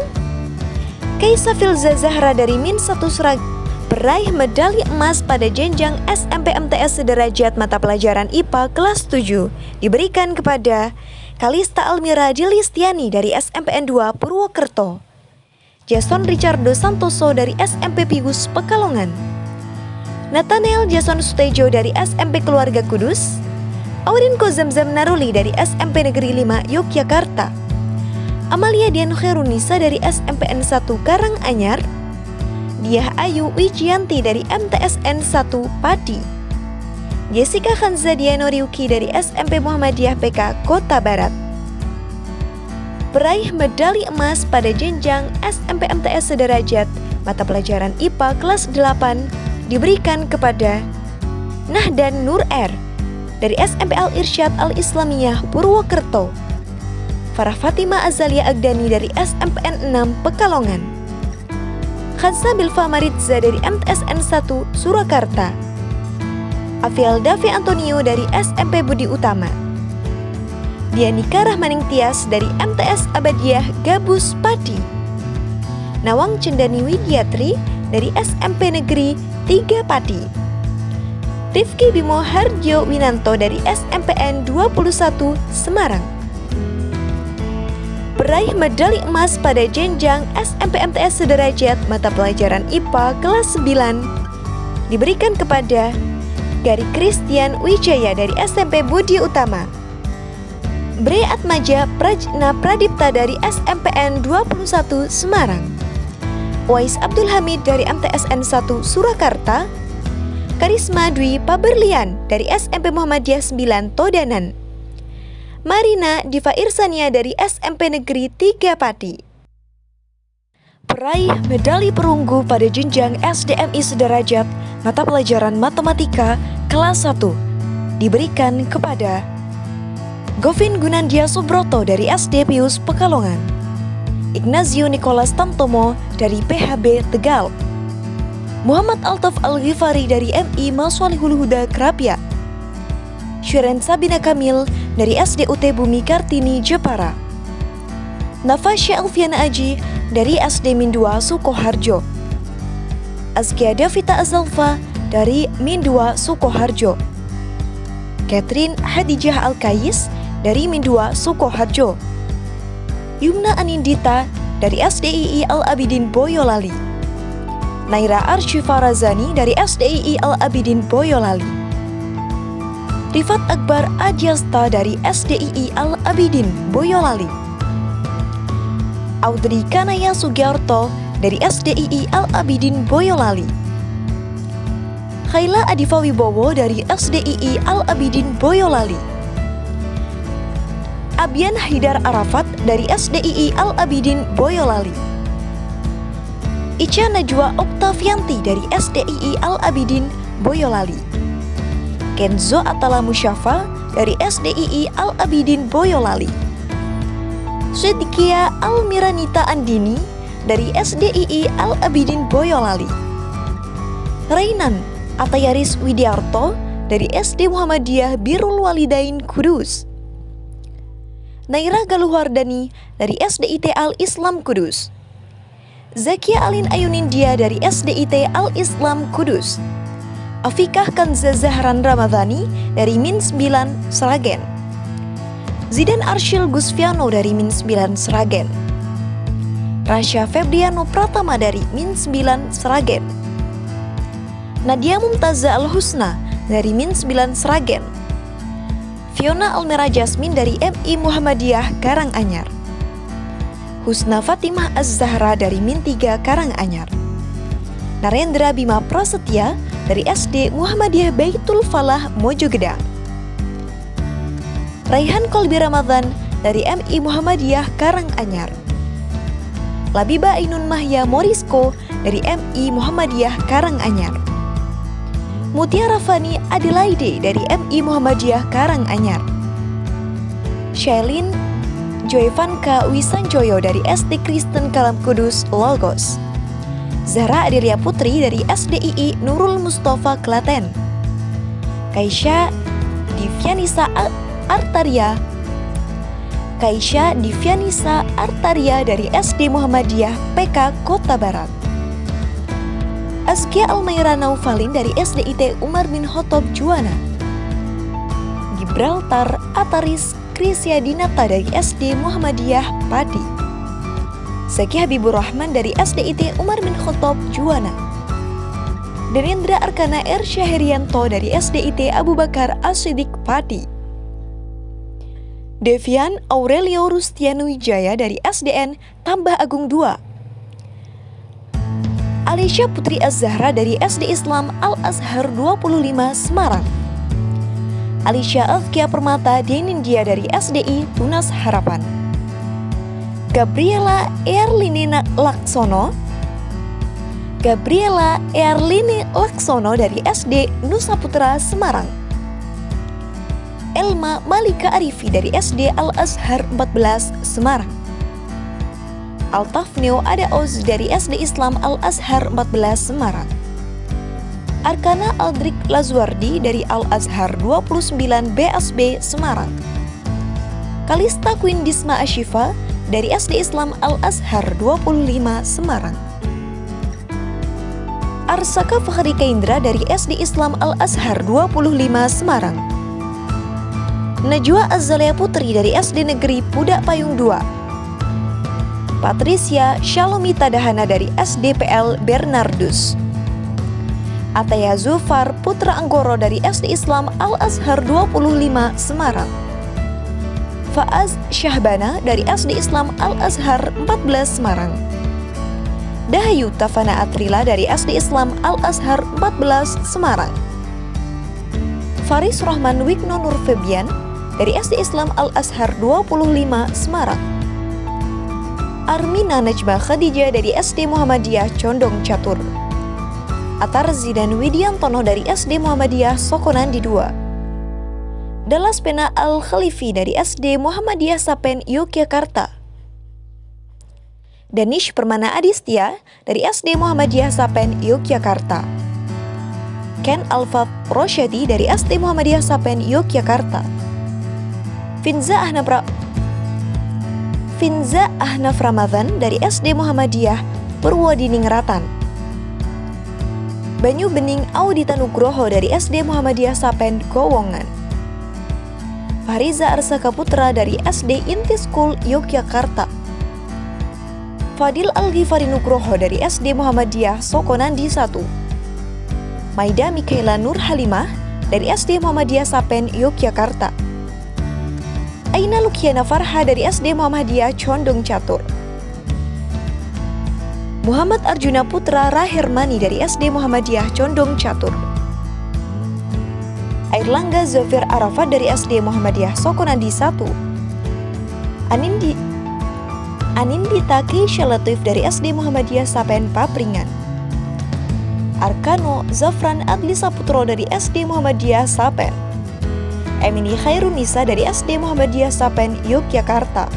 Kaisa Filza Zahra dari Min 1 Surag, peraih medali emas pada jenjang SMP MTS sederajat mata pelajaran IPA kelas 7 diberikan kepada Kalista Almira Dilistiani dari SMPN 2 Purwokerto, Jason Richardo Santoso dari SMP Pigus Pekalongan, Nathaniel Jason Sutejo dari SMP Keluarga Kudus, Aurinko Zamzam Naruli dari SMP Negeri 5 Yogyakarta, Amalia Dian Khairunisa dari SMPN 1 Karanganyar, Diah Ayu Wijianti dari MTSN 1 Pati, Jessica Khanza Diano Ryuki dari SMP Muhammadiyah PK Kota Barat. Peraih medali emas pada jenjang SMP MTS sederajat mata pelajaran IPA kelas 8 diberikan kepada Nahdan Nur R dari SMP Al-Irsyad Al-Islamiyah Purwokerto, Farah Fatima Azalia Agdani dari SMPN 6 Pekalongan, Khadza Bilfa Maritza dari MTSN 1 Surakarta, Afiel Davi Antonio dari SMP Budi Utama, Dianika Rahmaning Tias dari MTS Abadiah Gabus Pati, Nawang Cendani Widiatri dari SMP Negeri 3 Pati, Rifki Bimo Harjo Winanto dari SMPN 21 Semarang. Peraih medali emas pada jenjang SMP MTS sederajat mata pelajaran IPA kelas 9 diberikan kepada Gari Christian Wijaya dari SMP Budi Utama, Bre Atmaja Prajna Pradipta dari SMPN 21 Semarang, Wais Abdul Hamid dari MTSN 1 Surakarta, Karisma Dwi Paberlian dari SMP Muhammadiyah 9 Todanan, Marina Diva Irsania dari SMP Negeri 3 Pati. Peraih medali perunggu pada jenjang SDMI sederajat mata pelajaran matematika kelas 1 diberikan kepada Govin Gunandia Subroto dari SD Pius Pekalongan, Ignazio Nicholas Tamtomo dari PHB Tegal, Muhammad Altaf Al-Ghifari dari MI Maswalihul Huda Krapia, Syuren Sabina Kamil dari SDUT Bumi Kartini Jepara, Nafasya Alfiana Aji dari SD Min 2 Sukoharjo, Azkia Davita Azalfa dari Min 2 Sukoharjo, Catherine Hadijah Al-Kais dari Min 2 Sukoharjo, Yumna Anindita dari SDII Al-Abidin Boyolali, Naira Arshifa Razani dari SDII Al-Abidin Boyolali, Rifat Akbar Adiasta dari SDII Al-Abidin Boyolali, Audrey Kanaya Sugiarto dari SDII Al-Abidin Boyolali, Khaila Adifa Wibowo dari SDII Al-Abidin Boyolali, Abian Haidar Arafat dari SDII Al-Abidin Boyolali, Ica Najwa Oktavianti dari SDII Al-Abidin Boyolali, Kenzo Atala Musyafa dari SDII Al-Abidin Boyolali, Sedikia Almiranita Andini dari SDII Al-Abidin Boyolali, Rainan Atayaris Widiarto dari SD Muhammadiyah Birrul Walidain Kudus, Naira Galuhardani dari SDIT Al-Islam Kudus, Zakia Alin Ayunindia dari SDIT Al-Islam Kudus, Afikah Kanza Zahran Ramadhani dari Min 9 Sragen, Zidan Arshil Gusfiano dari Min 9 Sragen, Rasya Febriano Pratama dari Min 9 Sragen, Nadia Mumtaza Al-Husna dari Min 9 Sragen, Fiona Almera Jasmine dari MI Muhammadiyah Karanganyar, Husna Fatimah Az-Zahra dari Min 3 Karanganyar, Narendra Bima Prasetya dari SD Muhammadiyah Baitul Falah Mojogedang, Raihan Kolbi Ramadhan dari MI Muhammadiyah Karanganyar, Labiba Ainun Mahya Morisko dari MI Muhammadiyah Karanganyar, Mutiara Fani Adelaide dari MI Muhammadiyah Karanganyar, Shailin Joyvanka Wisanjoyo dari SD Kristen Kalam Kudus Logos, Zahra Adelia Putri dari SDII Nurul Mustafa Klaten, Kaisha Divianisa Artaria dari SD Muhammadiyah PK Kota Barat, Azkia Almaira Naufalin dari SDIT Umar bin Khattab Juwana, Gibraltar Ataris Krisya Dinata dari SD Muhammadiyah Padi, Zaki Habibur Rahman dari SDIT Umar bin Khattab Juwana, Denendra Arkana R. Syahrianto dari SDIT Abu Bakar As-Siddiq Padi, Devian Aurelio Rustianu Wijaya dari SDN Tambah Agung 2, Alicia Putri Az-Zahra dari SD Islam Al-Azhar 25 Semarang, Alicia Azkia Permata Denindia dari SDI Tunas Harapan, Gabriela Erlini Laksono dari SD Nusa Putra Semarang, Elma Malika Arifi dari SD Al-Azhar 14 Semarang, Altafneo Adaoz dari SD Islam Al-Azhar 14 Semarang, Arkana Aldrik Lazuardi dari Al-Azhar 29 BSB Semarang, Kalista Queen Disma Ashifa dari SD Islam Al-Azhar 25 Semarang, Arsaka Fakhri Kaindra dari SD Islam Al-Azhar 25 Semarang, Najwa Azalea Putri dari SD Negeri Pudak Payung 2, Patricia Shalomita Dahana dari SDPL Bernardus, Ataya Zulfar Putra Anggoro dari SD Islam Al-Azhar 25 Semarang, Faaz Syahbana dari SD Islam Al-Azhar 14 Semarang, Dahayu Tafana Atrila dari SD Islam Al-Azhar 14 Semarang, Faris Rahman Wikno Nur Febian dari SD Islam Al-Azhar 25 Semarang, Armina Najma Khadijah dari SD Muhammadiyah Condong Catur, Atar Zidan Widiantono dari SD Muhammadiyah Sokonandi 2, Dalas Pena Al-Khalifi dari SD Muhammadiyah Sapen Yogyakarta, Danish Permana Adistia dari SD Muhammadiyah Sapen Yogyakarta, Ken Alfat Rosyadi dari SD Muhammadiyah Sapen Yogyakarta, Finza Ahnaf Ramadhan dari SD Muhammadiyah Purwodiningrat, Banyu Bening Audita Nugroho dari SD Muhammadiyah Sapen Gowongan, Fariza Arsaka Putra dari SD Inti School Yogyakarta, Fadil Al-Ghifari Nugroho dari SD Muhammadiyah Sokonandi 1. Maida Mikaela Nur Halimah dari SD Muhammadiyah Sapen Yogyakarta. Aina Lukiana Farha dari SD Muhammadiyah Condong Catur. Muhammad Arjuna Putra Rahermani dari SD Muhammadiyah Condong Catur. Airlangga Zafir Arafat dari SD Muhammadiyah Sokonandi 1. Anindita Keisha Latif dari SD Muhammadiyah Sapen Papringan. Arkano Zafran Adli Saputro dari SD Muhammadiyah Sapen. Emini Khairunisa dari SD Muhammadiyah Sapen Yogyakarta.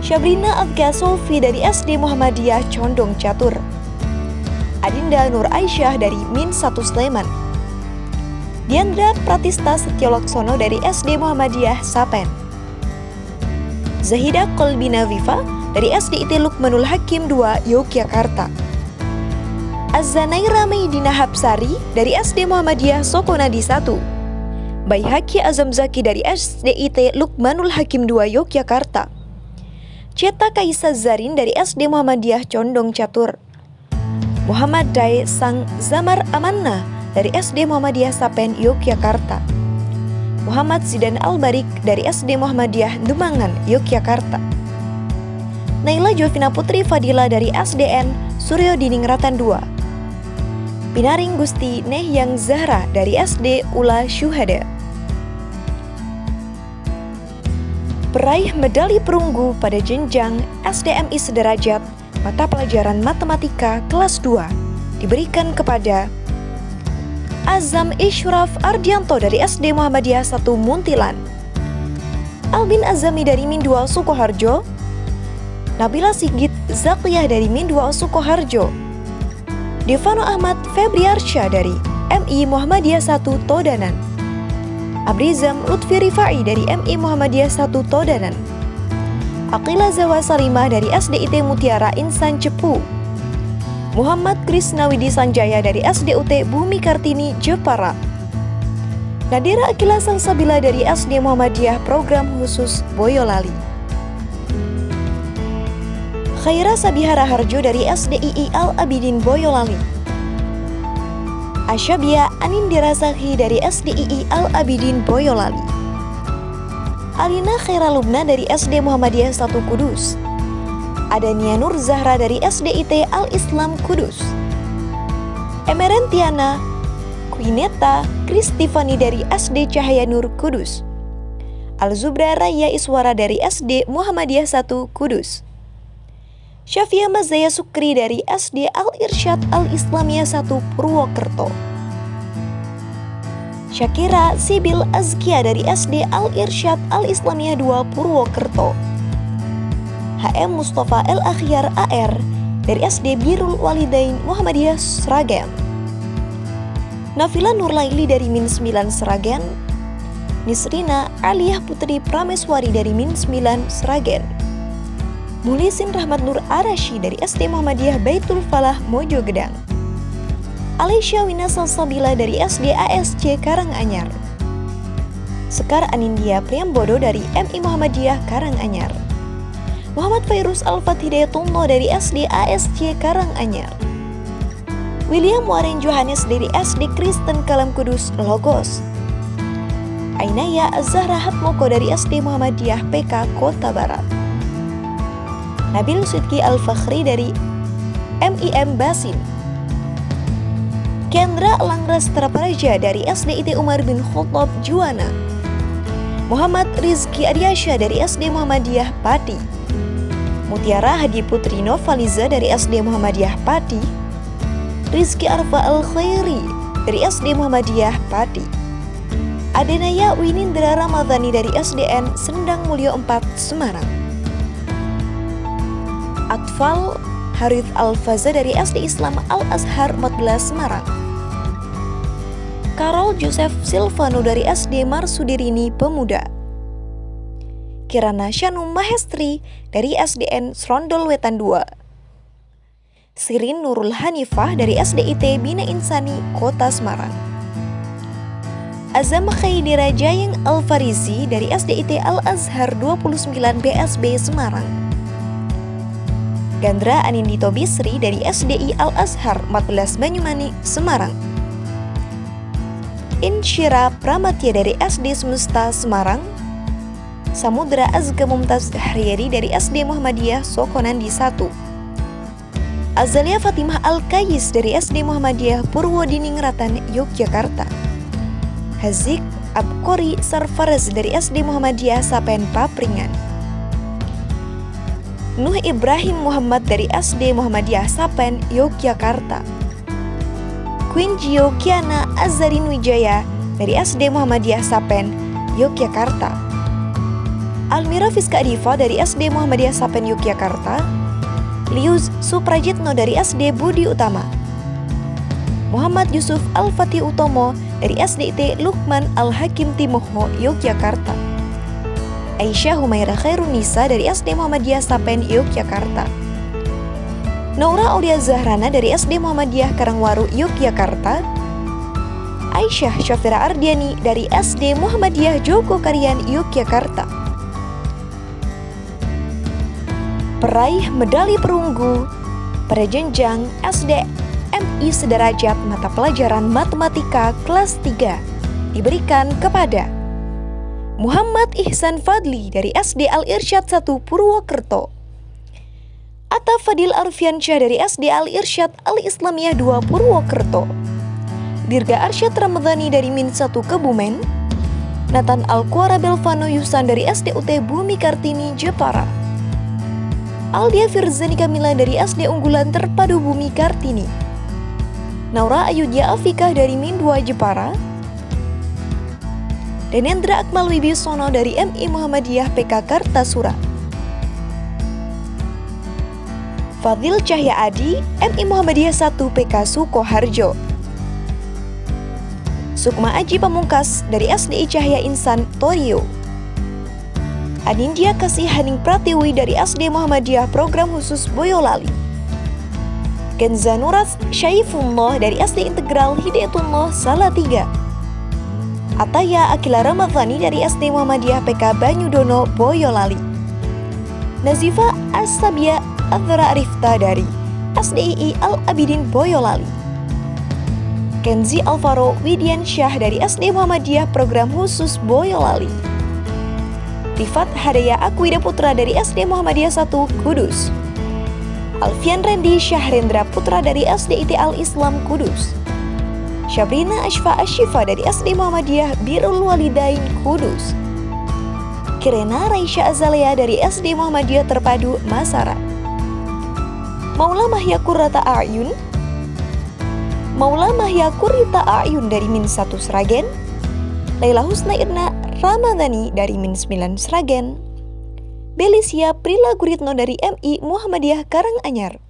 Syabrina Adga Sofi dari SD Muhammadiyah Condong Catur. Adinda Nur Aisyah dari Min 1 Sleman. Diandra Pratista Setyolaksono dari SD Muhammadiyah Sapen. Zahida Kolbina Viva dari SD IT Lukmanul Hakim 2 Yogyakarta. Azanaira Meidina Hapsari dari SD Muhammadiyah Sokonadi 1. Baihaki Azam Zaki dari SD IT Lukmanul Hakim 2 Yogyakarta. Ceta Kaisa Zarin dari SD Muhammadiyah Condong Catur. Muhammad Dai Sang Zamar Amanna dari SD Muhammadiyah Sapen Yogyakarta. Muhammad Zidan Al-Barik dari SD Muhammadiyah Demangan Yogyakarta. Naila Jovina Putri Fadila dari SDN Suryo Diningratan 2. Pinaring Gusti Nehyang Zahra dari SD Ula Syuhada. Peraih medali perunggu pada jenjang SDMI sederajat mata pelajaran matematika kelas 2 diberikan kepada Azam Ishraf Ardianto dari SD Muhammadiyah 1 Muntilan. Albin Azami dari Min 2 Sukoharjo. Nabila Sigit Zakiyah dari Min 2 Sukoharjo. Devano Ahmad Febriarsya dari MI Muhammadiyah 1 Todanan. Abrizam Lutfi Rifai dari MI Muhammadiyah 1 Todanan. Aqila Zawa Salimah dari SDIT Mutiara Insan Cepu. Muhammad Krisnawidi Sanjaya dari SDUT Bumi Kartini Jepara. Nadira Akila Salsabila dari SD Muhammadiyah Program Khusus Boyolali. Khaira Sabihara Harjo dari SDII Al-Abidin Boyolali. Asyabia Anindira Sakhi dari SDII Al-Abidin Boyolali. Alina Khaira Lubna dari SD Muhammadiyah 1 Kudus. Adania Nur Zahra dari SDIT Al-Islam Kudus. Emerentiana Quineta Kristifani dari SD Cahaya Nur Kudus. Al-Zubra Raya Iswara dari SD Muhammadiyah 1 Kudus. Syafia Mazaya Sukri dari SD Al-Irsyad Al-Islamiyah 1 Purwokerto. Syakira Sibil Azkia dari SD Al-Irsyad Al-Islamiyah 2 Purwokerto. HM Mustafa El Akhyar AR dari SD Birrul Walidain Muhammadiyah Sragen. Nafila Nurlaili dari Min 9 Sragen. Nisrina Aliyah Putri Prameswari dari Min 9 Sragen. Mulisin Rahmat Nur Arashi dari SD Muhammadiyah Baitul Falah Mojogedang. Alisya Wina Salsabila dari SD ASC Karanganyar. Sekar Anindya Priambodo dari MI Muhammadiyah Karanganyar. Muhammad Fairuz Al-Fat Hidayatullah dari SD ASC Karanganyar. William Waren Johannes dari SD Kristen Kalam Kudus Logos. Ainaya Azhara Hatmoko dari SD Muhammadiyah PK Kota Barat. Nabil Sidki Al-Fakhri dari MIM Basin. Kendra Langras Traparaja dari SDIT Umar bin Khattab Juwana. Muhammad Rizki Aryasya dari SD Muhammadiyah Pati. Mutiara Hadi Putri Novaliza dari SD Muhammadiyah Pati. Rizki Arfa Al-Khairi dari SD Muhammadiyah Pati. Adenaya Winindra Ramadhani dari SDN Sendang Mulyo 4 Semarang. Atfal Harith Al-Faza dari SD Islam Al-Azhar 14 Semarang. Karol Joseph Silvano dari SD Marsudirini Pemuda. Kirana Shanum Mahestri dari SDN Srondol Wetan 2. Sirin Nurul Hanifah dari SDIT Bina Insani Kota Semarang. Azam Khaidira Jayeng Al-Farizi dari SDIT Al-Azhar 29 BSB Semarang. Gandra Anindito Bisri dari SDI Al-Azhar 14 Banyumanik, Semarang. Insyira Pramatya dari SD Semesta, Semarang. Samudra Azga Mumtaz Haryadi dari SD Muhammadiyah Sokonandi 1. Azalia Fatimah Al-Kayis dari SD Muhammadiyah Purwodiningrat,an Yogyakarta. Hazik Abkori Sarfaraz dari SD Muhammadiyah Sapen Papringan. Nuh Ibrahim Muhammad dari SD Muhammadiyah Sapen, Yogyakarta. Queen Gio Kiana Azarin Wijaya dari SD Muhammadiyah Sapen, Yogyakarta. Almira Fiska Diva dari SD Muhammadiyah Sapen, Yogyakarta. Liuz Suprajitno dari SD Budi Utama. Muhammad Yusuf Al-Fatih Utomo dari SDIT Lukman Al-Hakim Timoho, Yogyakarta. Aisyah Humaira Khairunisa dari SD Muhammadiyah Sapen, Yogyakarta. Naura Aulia Zahrana dari SD Muhammadiyah Karangwaru, Yogyakarta. Aisyah Syafira Ardiani dari SD Muhammadiyah Jogokarian, Yogyakarta. Peraih medali perunggu pada jenjang SD MI sederajat mata pelajaran matematika kelas 3 diberikan kepada Muhammad Ihsan Fadli dari SD Al-Irsyad 1 Purwokerto. Atta Fadil Arfiansyah dari SD Al-Irsyad Al-Islamiyah 2 Purwokerto. Dirga Arsyad Ramadhani dari Min 1 Kebumen. Nathan Al-Quara Belvano Yusan dari SDUT Bumi Kartini, Jepara. Aldia Firzani Kamila dari SD Unggulan Terpadu Bumi Kartini. Naura Ayudya Afikah dari Min 2 Jepara. Denendra Akmal Wibisono dari MI Muhammadiyah PK Kartasura. Fadil Cahya Adi, MI Muhammadiyah 1 PK Sukoharjo. Sukma Aji Pamungkas dari SDI Cahya Insan Torio. Anindya Kasih Haning Pratiwi dari SD Muhammadiyah Program Khusus Boyolali. Kenza Nuras Syaifullah dari SD Integral Hidayatullah Salatiga. Ataya Akila Ramadhani dari SD Muhammadiyah PK Banyudono, Boyolali. Nazifa As-Sabia Azra Arifta dari SDII Al-Abidin, Boyolali. Kenzi Alvaro Widiansyah dari SD Muhammadiyah Program Khusus Boyolali. Tifat Hadaya Akwida Putra dari SD Muhammadiyah 1 Kudus. Alfian Rendi Syahrendra Putra dari SDIT Al-Islam Kudus. Syabrina Ashfa Ashifa dari SD Muhammadiyah Birrul Walidain Kudus. Kirena Raisya Azalea dari SD Muhammadiyah Terpadu Masara. Maula Mahya Kurrata A'yun. Maula Mahya Kurrita A'yun dari Min 1 Sragen. Laila Husna Irna Ramadhani dari Min 9 Sragen. Belisia Prila Guritno dari MI Muhammadiyah Karanganyar.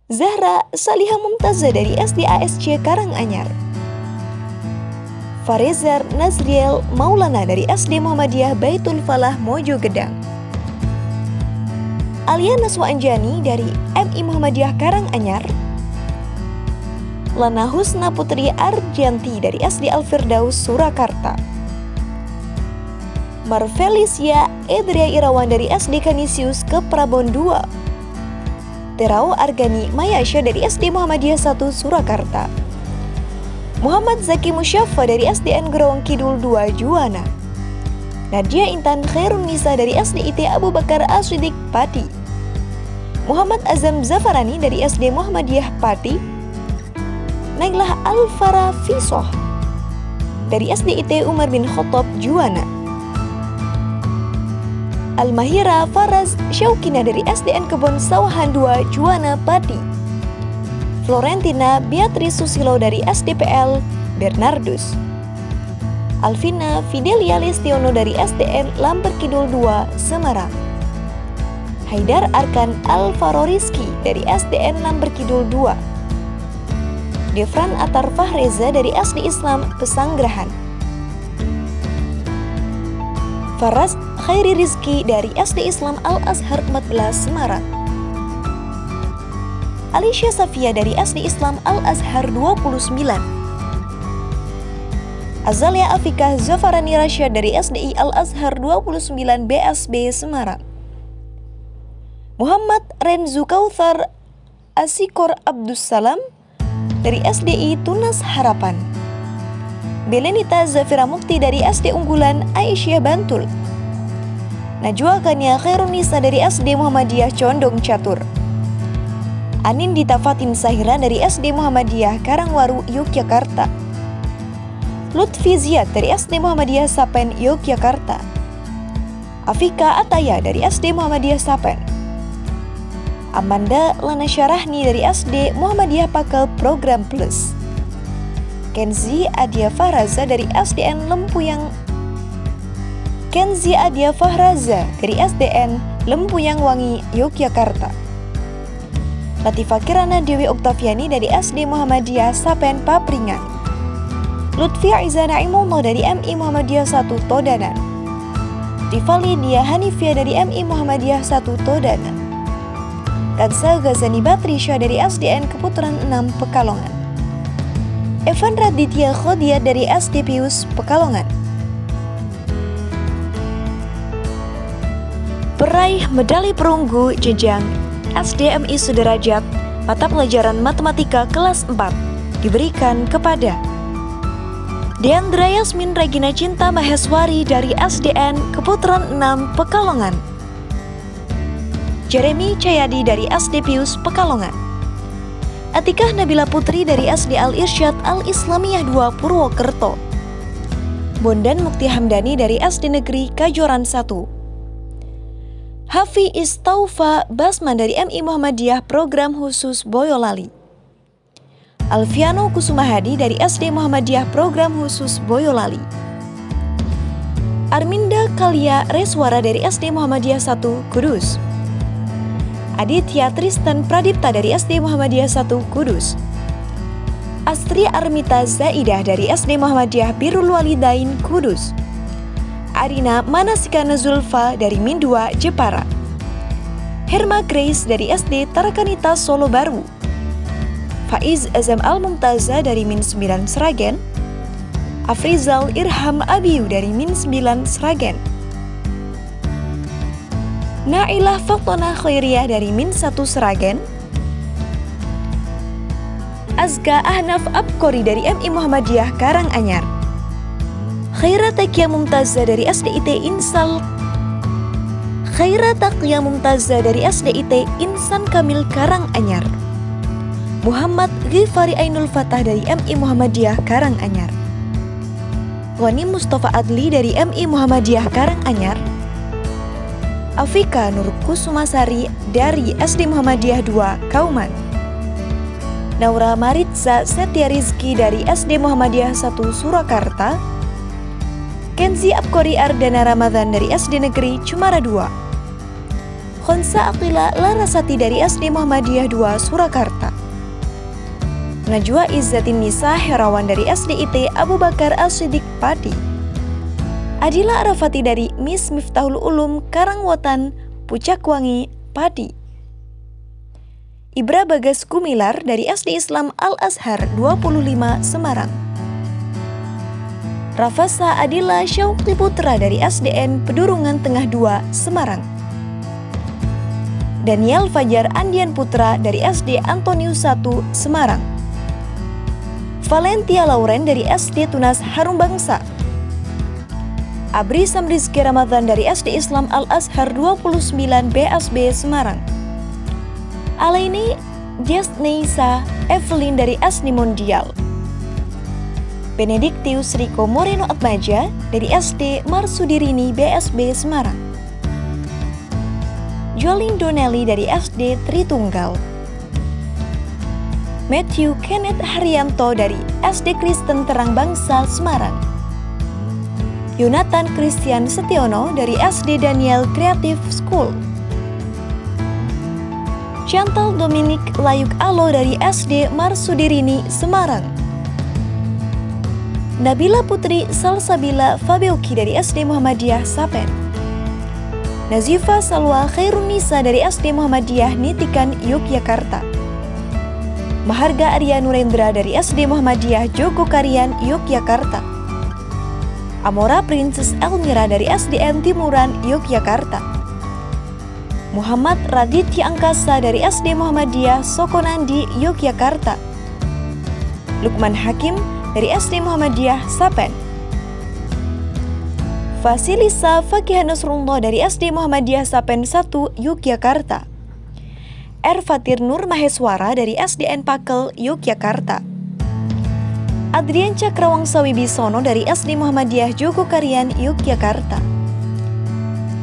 Zahra Salihah Mumtazah dari SD ASC Karanganyar. Farezar Nazriel Maulana dari SD Muhammadiyah Baitul Falah Mojogedang. Alia Naswa Anjani dari MI Muhammadiyah Karanganyar. Lana Husna Putri Arjanti dari SD Al-Firdaus Surakarta. Marvelisia Edria Irawan dari SD Kanisius Keprabon 2. Terau Argani Mayasya dari SD Muhammadiyah 1 Surakarta. Muhammad Zaki Musyafa dari SDN Gerowong Kidul 2 Juwana. Nadia Intan Khairun Nisa dari SDIT Abu Bakar As-Siddiq Pati. Muhammad Azam Zafarani dari SD Muhammadiyah Pati. Nailah Al-Farah Fisoh dari SDIT Umar bin Khattab Juwana. Al-Mahira Faraz Syaukina dari SDN Kebon Sawahan 2 Juwana Pati. Florentina Beatrice Susilo dari SDPL Bernardus. Alvina Fidelia Lestiono dari SDN Lamber Kidul 2 Semarang. Haidar Arkan Alvaro Rizky dari SDN Lamber Kidul 2. Devran Atar Fahreza dari SD Islam Pesanggerahan. Faraz Khairi Rizki dari SD Islam Al-Azhar 14 Semarang. Alicia Safia dari SD Islam Al-Azhar 29. Azalia Afika Zafarani Rasyad dari SDI Al-Azhar 29 BSB Semarang. Muhammad Renzu Kautsar Asikor Abdussalam dari SDI Tunas Harapan, Belenita Zafira Mukti dari SD Unggulan Aisyah Bantul, Najwa Kania Khairunisa dari SD Muhammadiyah Condong Catur, Anindita Fatin Sahira dari SD Muhammadiyah Karangwaru Yogyakarta, Lutfi Ziad dari SD Muhammadiyah Sapen Yogyakarta, Afika Ataya dari SD Muhammadiyah Sapen, Amanda Lana Syarahni dari SD Muhammadiyah Pakel Program Plus, Kenzi Adia Fahraza dari SDN Lempuyang dari SDN Lempuyang Wangi Yogyakarta, Latifah Kirana Dewi Oktaviani dari SD Muhammadiyah Sapen Papringan, Lutfi Aizana Imullah dari MI Muhammadiyah 1 Todanan, Tifali Dia Hanifia dari MI Muhammadiyah 1 Todanan, Kansa Ghazani Batrisya dari SDN Keputaran 6 Pekalongan, Evan Raditya Khodia dari SD Pius Pekalongan. Peraih medali perunggu jenjang SDMI Sudrajat mata pelajaran matematika kelas 4 diberikan kepada Deandra Yasmin Regina Cinta Maheswari dari SDN Keputaran 6 Pekalongan, Jeremy Cayadi dari SD Pius Pekalongan, Atikah Nabila Putri dari SD Al-Irsyad Al-Islamiyah 2 Purwokerto, Bondan Mukti Hamdani dari SD Negeri Kajoran 1, Hafi Istaufa Basman dari MI Muhammadiyah Program Khusus Boyolali, Alfiano Kusumahadi dari SD Muhammadiyah Program Khusus Boyolali, Arminda Kalia Reswara dari SD Muhammadiyah 1 Kudus, Aditya Tristan Pradipta dari SD Muhammadiyah 1 Kudus, Astri Armita Zaidah dari SD Muhammadiyah Birrul Walidain Kudus, Arina Manasikana Zulfa dari Min 2 Jepara, Herma Grace dari SD Tarakanita Solo Baru, Faiz Azam Al-Mumtaza dari Min 9 Sragen, Afrizal Irham Abiu dari Min 9 Sragen, Nailah Faktona Khairiyah dari Min 1 Sragen, Azka Ahnaf Abkori dari MI Muhammadiyah Karanganyar, Khaira Takia Mumtazah dari SDIT Insan Kamil Karanganyar, Muhammad Ghifari Ainul Fatah dari MI Muhammadiyah Karanganyar, Wani Mustafa Adli dari MI Muhammadiyah Karanganyar, Afika Nur Kusumasari dari SD Muhammadiyah 2 Kauman, Naura Maritza Setia Rizki dari SD Muhammadiyah 1 Surakarta, Kenzi Abkori Ardana Ramadhan dari SD Negeri Cumara 2, Khonsa Aqila Larasati dari SD Muhammadiyah 2 Surakarta, Najwa Izzatin Nisa Herawan dari SDIT Abu Bakar As-Siddiq Pati, Adila Arafati dari Miss Miftahul Ulum Karangwotan Pucakwangi Padi, Ibra Bagas Gumilar dari SD Islam Al-Azhar 25 Semarang, Rafasa Adila Syauqi Putra dari SDN Pedurungan Tengah 2 Semarang, Daniel Fajar Andian Putra dari SD Antonius 1 Semarang, Valentia Lauren dari SD Tunas Harum Bangsa, Abri Samrizki Ramadhan dari SD Islam Al-Azhar 29 BSB Semarang, Alaini Jasneisa Evelyn dari SD Mondial, Benediktius Riko Moreno Atmaja dari SD Marsudirini BSB Semarang, Jolin Donnelly dari SD Tritunggal, Matthew Kenneth Haryanto dari SD Kristen Terang Bangsa Semarang, Yonatan Christian Setiono dari SD Daniel Creative School, Chantal Dominic Layuk Alo dari SD Marsudirini Semarang, Nabila Putri Salsabila Fabioki dari SD Muhammadiyah Sapen, Nazifa Salwa Khairunisa dari SD Muhammadiyah Nitikan Yogyakarta, Maharga Arya Nurendra dari SD Muhammadiyah Jogokarian Yogyakarta, Amora Princess Elmira dari SDN Timuran Yogyakarta, Muhammad Raditya Angkasa dari SD Muhammadiyah Sokonandi, Yogyakarta. Lukman Hakim dari SD Muhammadiyah Sapen. Fasilisa Fakih Nasrullah dari SD Muhammadiyah Sapen 1, Yogyakarta. Fatir Nur Maheswara dari SDN Pakel, Yogyakarta. Adrian Cakrawangsa Wibisono dari SD Muhammadiyah Jogokarian, Yogyakarta.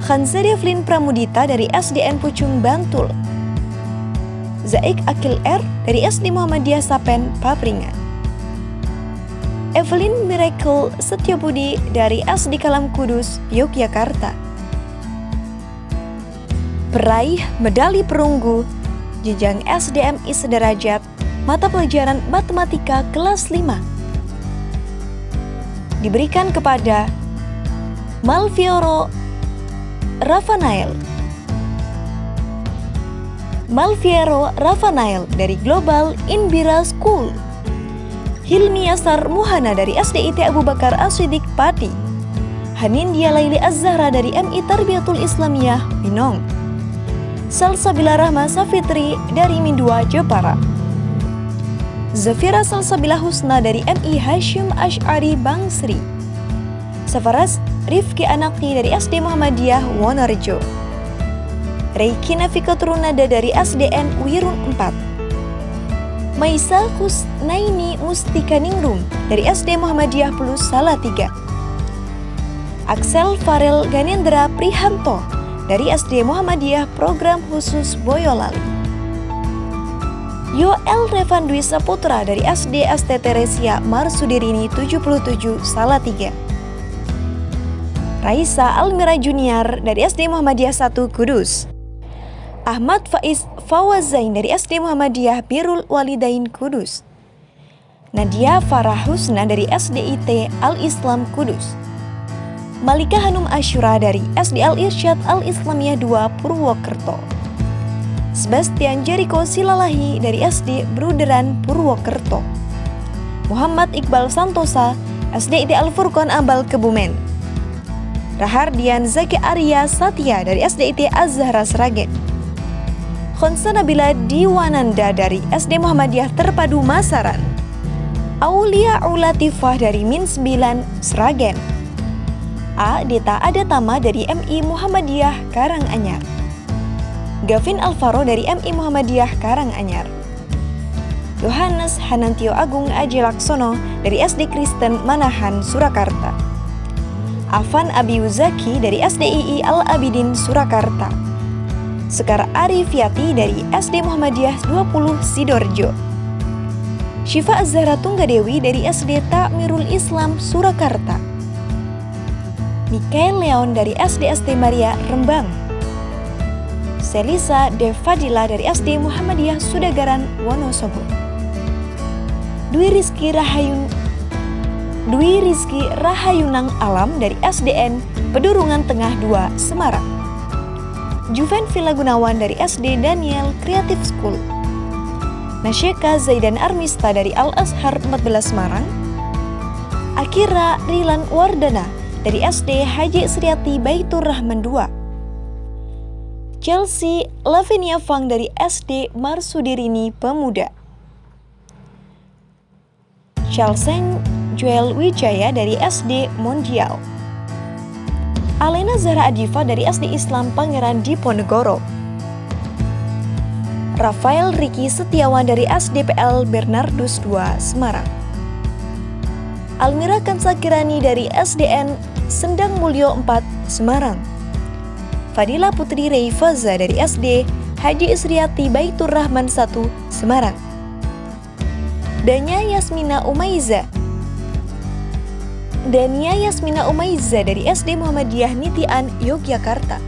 Khanza Devlin Pramudita dari SDN Pucung, Bantul. Zaik Akil R dari SD Muhammadiyah Sapen, Papringan. Evelyn Miracle Setyabudi dari SD Kalam Kudus, Yogyakarta. Peraih medali perunggu jenjang SDMI sederajat mata pelajaran matematika kelas 5 diberikan kepada Malviero Ravanael dari Global Inbira School. Hilmi Yasar Muhana dari SDIT Abu Bakar As-Siddiq Pati. Hanindya Laili Az-Zahra dari MI Tarbiyatul Islamiyah Binong. Salsabila Rahma Safitri dari Mindua, Jepara. Zafira Salsabila Husna dari MI Hashim Ash'ari Bangsri. Safaras Rifki Anaki dari SD Muhammadiyah Wonorejo. Reiki Nafika Turunada dari SDN Wirun 4. Maisa Husnaini Mustika Ningrum dari SD Muhammadiyah Plus Salatiga. Axel Farel Ganendra Prihanto dari SD Muhammadiyah Program Khusus Boyolali. Yoel Revan Dwi Saputra dari SD ST Teresia Marsudirini 77 Salatiga. Raisa Almira Junior dari SD Muhammadiyah 1 Kudus. Ahmad Faiz Fawazain dari SD Muhammadiyah Birrul Walidain Kudus. Nadia Farah Husna dari SDIT Al-Islam Kudus. Malika Hanum Asyura dari SD Al-Irsyad Al-Islamiyah 2 Purwokerto. Sebastian Jeriko Silalahi dari SD Bruderan Purwokerto. Muhammad Iqbal Santosa SDIT Al-Furqan Ambal Kebumen. Rahardian Zaki Arya Satya dari SDIT Az-Zahra Sragen. Khonsa Nabila Diwananda dari SD Muhammadiyah Terpadu Masaran. Aulia Ulatifah dari Min 9 Sragen. A. Deta Adatama dari MI Muhammadiyah Karanganyar. Gavin Alvaro dari MI Muhammadiyah Karanganyar. Yohanes Hanantio Agung Aji Laksono dari SD Kristen Manahan, Surakarta. Afan Abiuzaki dari SDII Al-Abidin, Surakarta. Sekar Arifiati dari SD Muhammadiyah 20 Sidoarjo. Syifa Azhara Tunggadewi dari SD Takmirul Islam, Surakarta. Mikael Leon dari SD ST Maria Rembang. Selisa Devadila dari SD Muhammadiyah Sudagaran, Wonosobo. Dwi Rizky Rahayunang Alam dari SDN Pedurungan Tengah 2 Semarang. Juven Villa Gunawan dari SD Daniel Creative School. Nasyeka Zaidan Armista dari Al-Azhar 14 Semarang. Akira Rilan Wardana dari SD Haji Sriati Baitur Rahman 2. Chelsea Lavinia Fang dari SD Marsudirini Pemuda. Chalseng Joel Wijaya dari SD Mondial. Alena Zahra Adifa dari SD Islam Pangeran Diponegoro. Rafael Riki Setiawan dari SDPL Bernardus 2 Semarang. Almira Kansakirani dari SDN Sendang Mulyo 4 Semarang. Fadila Putri Reifaza dari SD Haji Isriati Baitur Rahman 1 Semarang. Dania Yasmina Umaiza dari SD Muhammadiyah Nitian, Yogyakarta.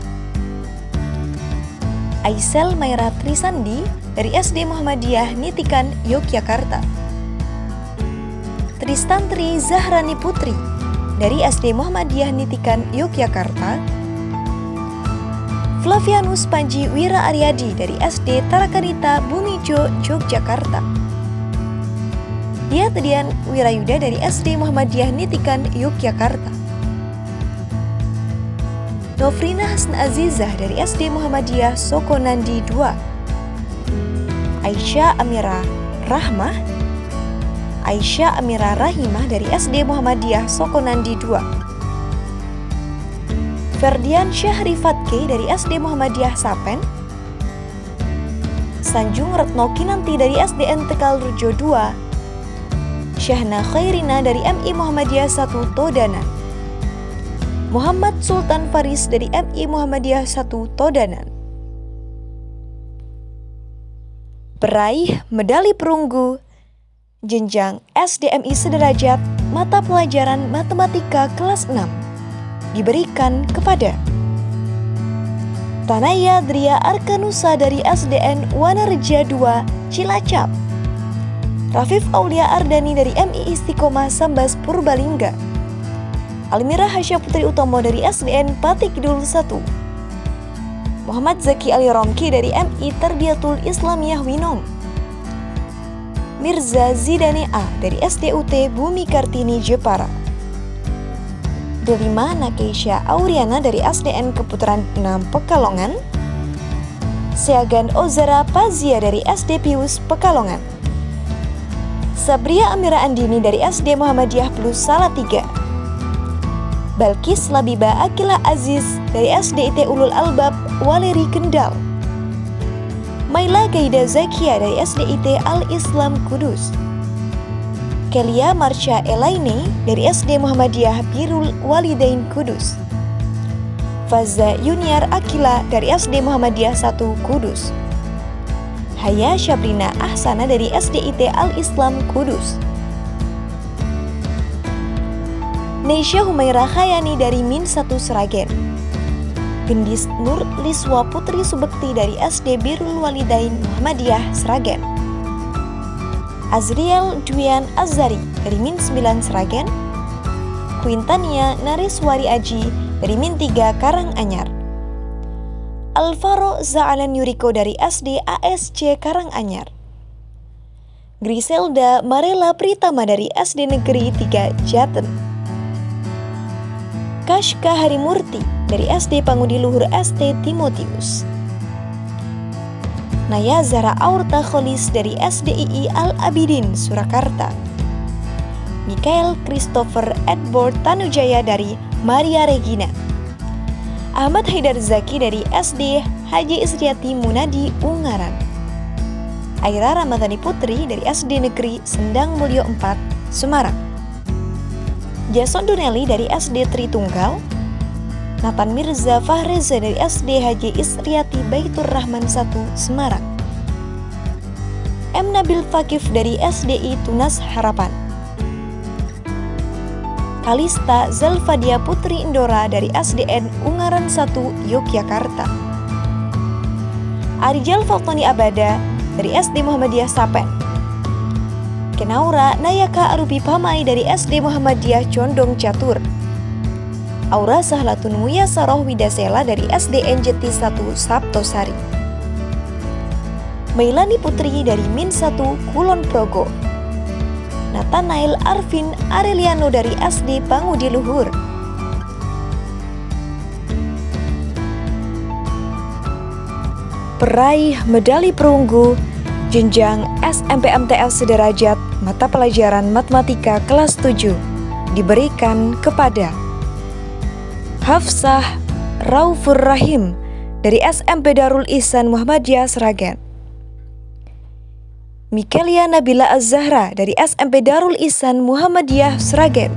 Aisel Maira Trisandi dari SD Muhammadiyah Nitikan, Yogyakarta. Tristantri Zahrani Putri dari SD Muhammadiyah Nitikan, Yogyakarta. Flavianus Panji Wira Aryadi dari SD Tarakanita Bumijo, Yogyakarta. Dian Wirayuda dari SD Muhammadiyah Nitikan, Yogyakarta. Nofrina Hasna Azizah dari SD Muhammadiyah Sokonandi 2, Aisyah Amira Rahmah, Aisyah Amira Rahimah dari SD Muhammadiyah Sokonandi 2, Ferdian Syahri Fatke dari SD Muhammadiyah Sapen, Sanjung Retno Kinanti dari SDN Tegal Rejo 2, Syahna Khairina dari MI Muhammadiyah 1 Todanan, Muhammad Sultan Faris dari MI Muhammadiyah 1 Todanan. Peraih medali perunggu jenjang SDMI sederajat mata pelajaran matematika kelas 6 diberikan kepada Tanaya Dria Arkanusa dari SDN Wanareja 2 Cilacap, Rafif Aulia Ardani dari MI Istiqomah Sambas Purbalingga, Almira Hasya Putri Utomo dari SDN Pati Kidul 1, Muhammad Zaki Ali Romki dari MI Tarbiyatul Islamiyah Winong, Mirza Zidane A dari SDUT Bumi Kartini Jepara, Delima Nakeisha Auriana dari SDN Keputaran 6 Pekalongan, Seagan Ozara Pazia dari SD Pius Pekalongan, Sabria Amira Andini dari SD Muhammadiyah Plus Salatiga, Balkis Labiba Akila Aziz dari SDIT Ulul Albab Waleri Kendal, Maila Gaida Zakia dari SDIT Al-Islam Kudus, Kelia Marsha Elaine dari SD Muhammadiyah Birrul Walidain Kudus, Faza Yuniar Akila dari SD Muhammadiyah 1 Kudus, Haya Syabrina Ahsana dari SDIT Al-Islam Kudus, Neisha Humaira Khayani dari Min 1 Sragen, Gendis Nur Liswa Putri Subekti dari SD Birrul Walidain Muhammadiyah Sragen, Azriel Dwian Azari dari Min 9 Sragen, Quintania Nariswari Aji dari Min 3 Karanganyar, Alvaro Zaalan Yuriko dari SD ASC Karanganyar, Griselda Marela Pritama dari SD Negeri 3 Jaten, Kashka Harimurti dari SD Pangudi Luhur ST Timotius, Naya Zara Aurta Kholis dari SDII Al-Abidin Surakarta, Mikael Christopher Edward Tanujaya dari Maria Regina, Ahmad Haidar Zaki dari SD Haji Isriati Munadi Ungaran, Aira Ramadhani Putri dari SD Negeri Sendang Mulyo 4 Semarang, Jason Doneli dari SD Tritunggal, Nathan Mirza Fahreza dari SD Haji Isriati Baitur Rahman 1 Semarang, M. Nabil Fakif dari SDI Tunas Harapan, Kalista Zalfadia Putri Indora dari SDN Ungaran 1 Yogyakarta, Arijal Faltoni Abada dari SD Muhammadiyah Sapen, Kenaura Nayaka Arubi Pamai dari SD Muhammadiyah Condong Catur, Aura Sahlatun Muyasaroh Widasela dari SD NJT 1 Sabtosari, Mailani Putri dari Min 1 Kulon Progo, Nathanael Arvin Areliano dari SD Pangudi Luhur, peraih medali perunggu jenjang SMP MTS sederajat mata pelajaran matematika kelas 7 diberikan kepada Hafsah Raufur Rahim dari SMP Darul Ihsan Muhammadiyah Sragen, Mikelia Nabila Az-Zahra dari SMP Darul Ihsan Muhammadiyah Sragen,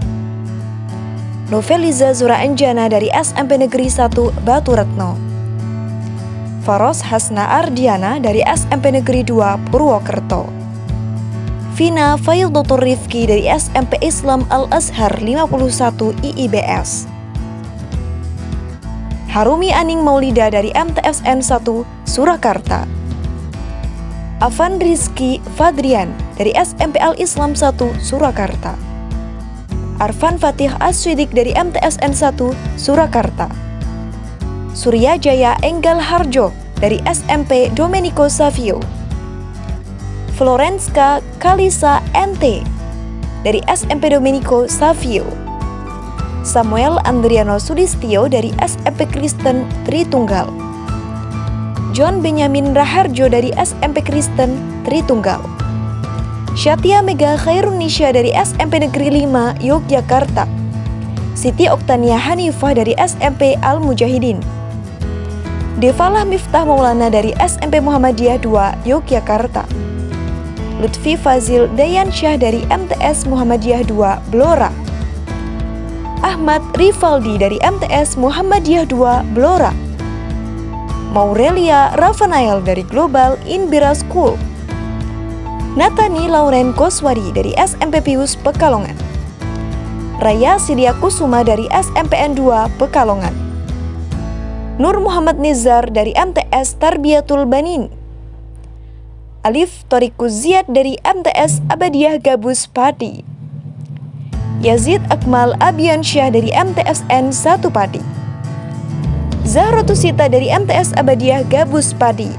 Noveliza Zura Anjana dari SMP Negeri 1 Batu Retno, Faros Hasna Ardiana dari SMP Negeri 2 Purwokerto, Vina Faildotur Rifki dari SMP Islam Al-Azhar 51 IIBS, Harumi Aning Maulida dari MTSN 1 Surakarta, Afan Rizky Fadrian dari SMP Al-Islam 1 Surakarta, Arfan Fatih Aswidik dari MTSN 1 Surakarta, Surya Jaya Enggal Harjo dari SMP Domenico Savio, Florenska Kalisa NT dari SMP Domenico Savio, Samuel Andriano Sudistio dari SMP Kristen Tritunggal. John Benyamin Raharjo dari SMP Kristen Tritunggal. Syatia Mega Khairunisya dari SMP Negeri 5 Yogyakarta. Siti Oktania Hanifah dari SMP Al-Mujahidin. Devalah Miftah Maulana dari SMP Muhammadiyah 2 Yogyakarta. Lutfi Fazil Dayansyah dari MTS Muhammadiyah 2 Blora. Ahmad Rivaldi dari MTS Muhammadiyah 2 Blora. Maurelia Ravanael dari Global Inbira School. Natani Lauren Koswari dari SMP Pius Pekalongan. Raya Sidia Kusuma dari SMPN 2 Pekalongan. Nur Muhammad Nizar dari MTS Tarbiyatul Banin. Alif Torikus Ziyad dari MTS Abadiyah Gabus Pati. Yazid Akmal Abiansyah dari MTSN 1 Pati. Zahrotusita dari MTS Abadiyah Gabus Pati.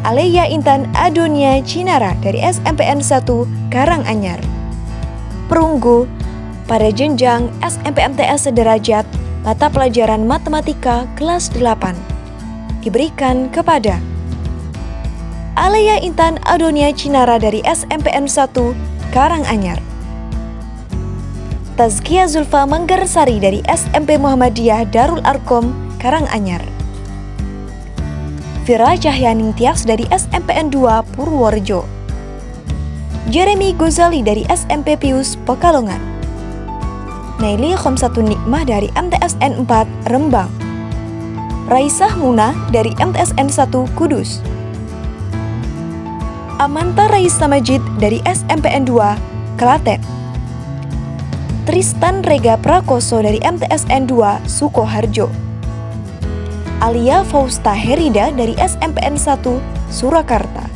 Aleya Intan Adonia Cinara dari SMPN 1 Karanganyar. Perunggu pada jenjang SMP MTS sederajat mata pelajaran matematika kelas 8 diberikan kepada Aleya Intan Adonia Cinara dari SMPN 1 Karanganyar. Tazkia Zulfa Manggarsari dari SMP Muhammadiyah Darul Arkom Karanganyar. Vira Cahyaning Tias dari SMPN 2 Purworejo. Jeremy Gozali dari SMP Pius Pekalongan. Naili Khomsatun Nikmah dari MTSN 4 Rembang. Raisah Munah dari MTSN 1 Kudus. Amanta Raisa Majid dari SMPN 2 Klaten. Tristan Rega Prakoso dari MTSN 2 Sukoharjo. Alia Fausta Herida dari SMPN 1 Surakarta.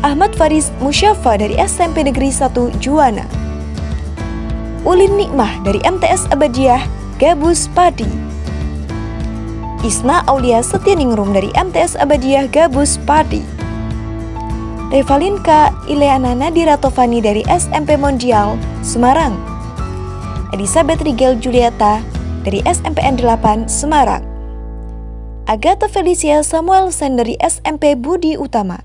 Ahmad Faris Musyafa dari SMP Negeri 1 Juwana. Ulin Nikmah dari MTS Abadiyah Gabus Pati. Isna Aulia Setyaningrum dari MTS Abadiyah Gabus Pati. Revalinka Ileana Nadira Tovani dari SMP Mondial Semarang. Elizabeth Rigel Julieta dari SMPN 8 Semarang. Agatha Felicia Samuelsen dari SMP Budi Utama.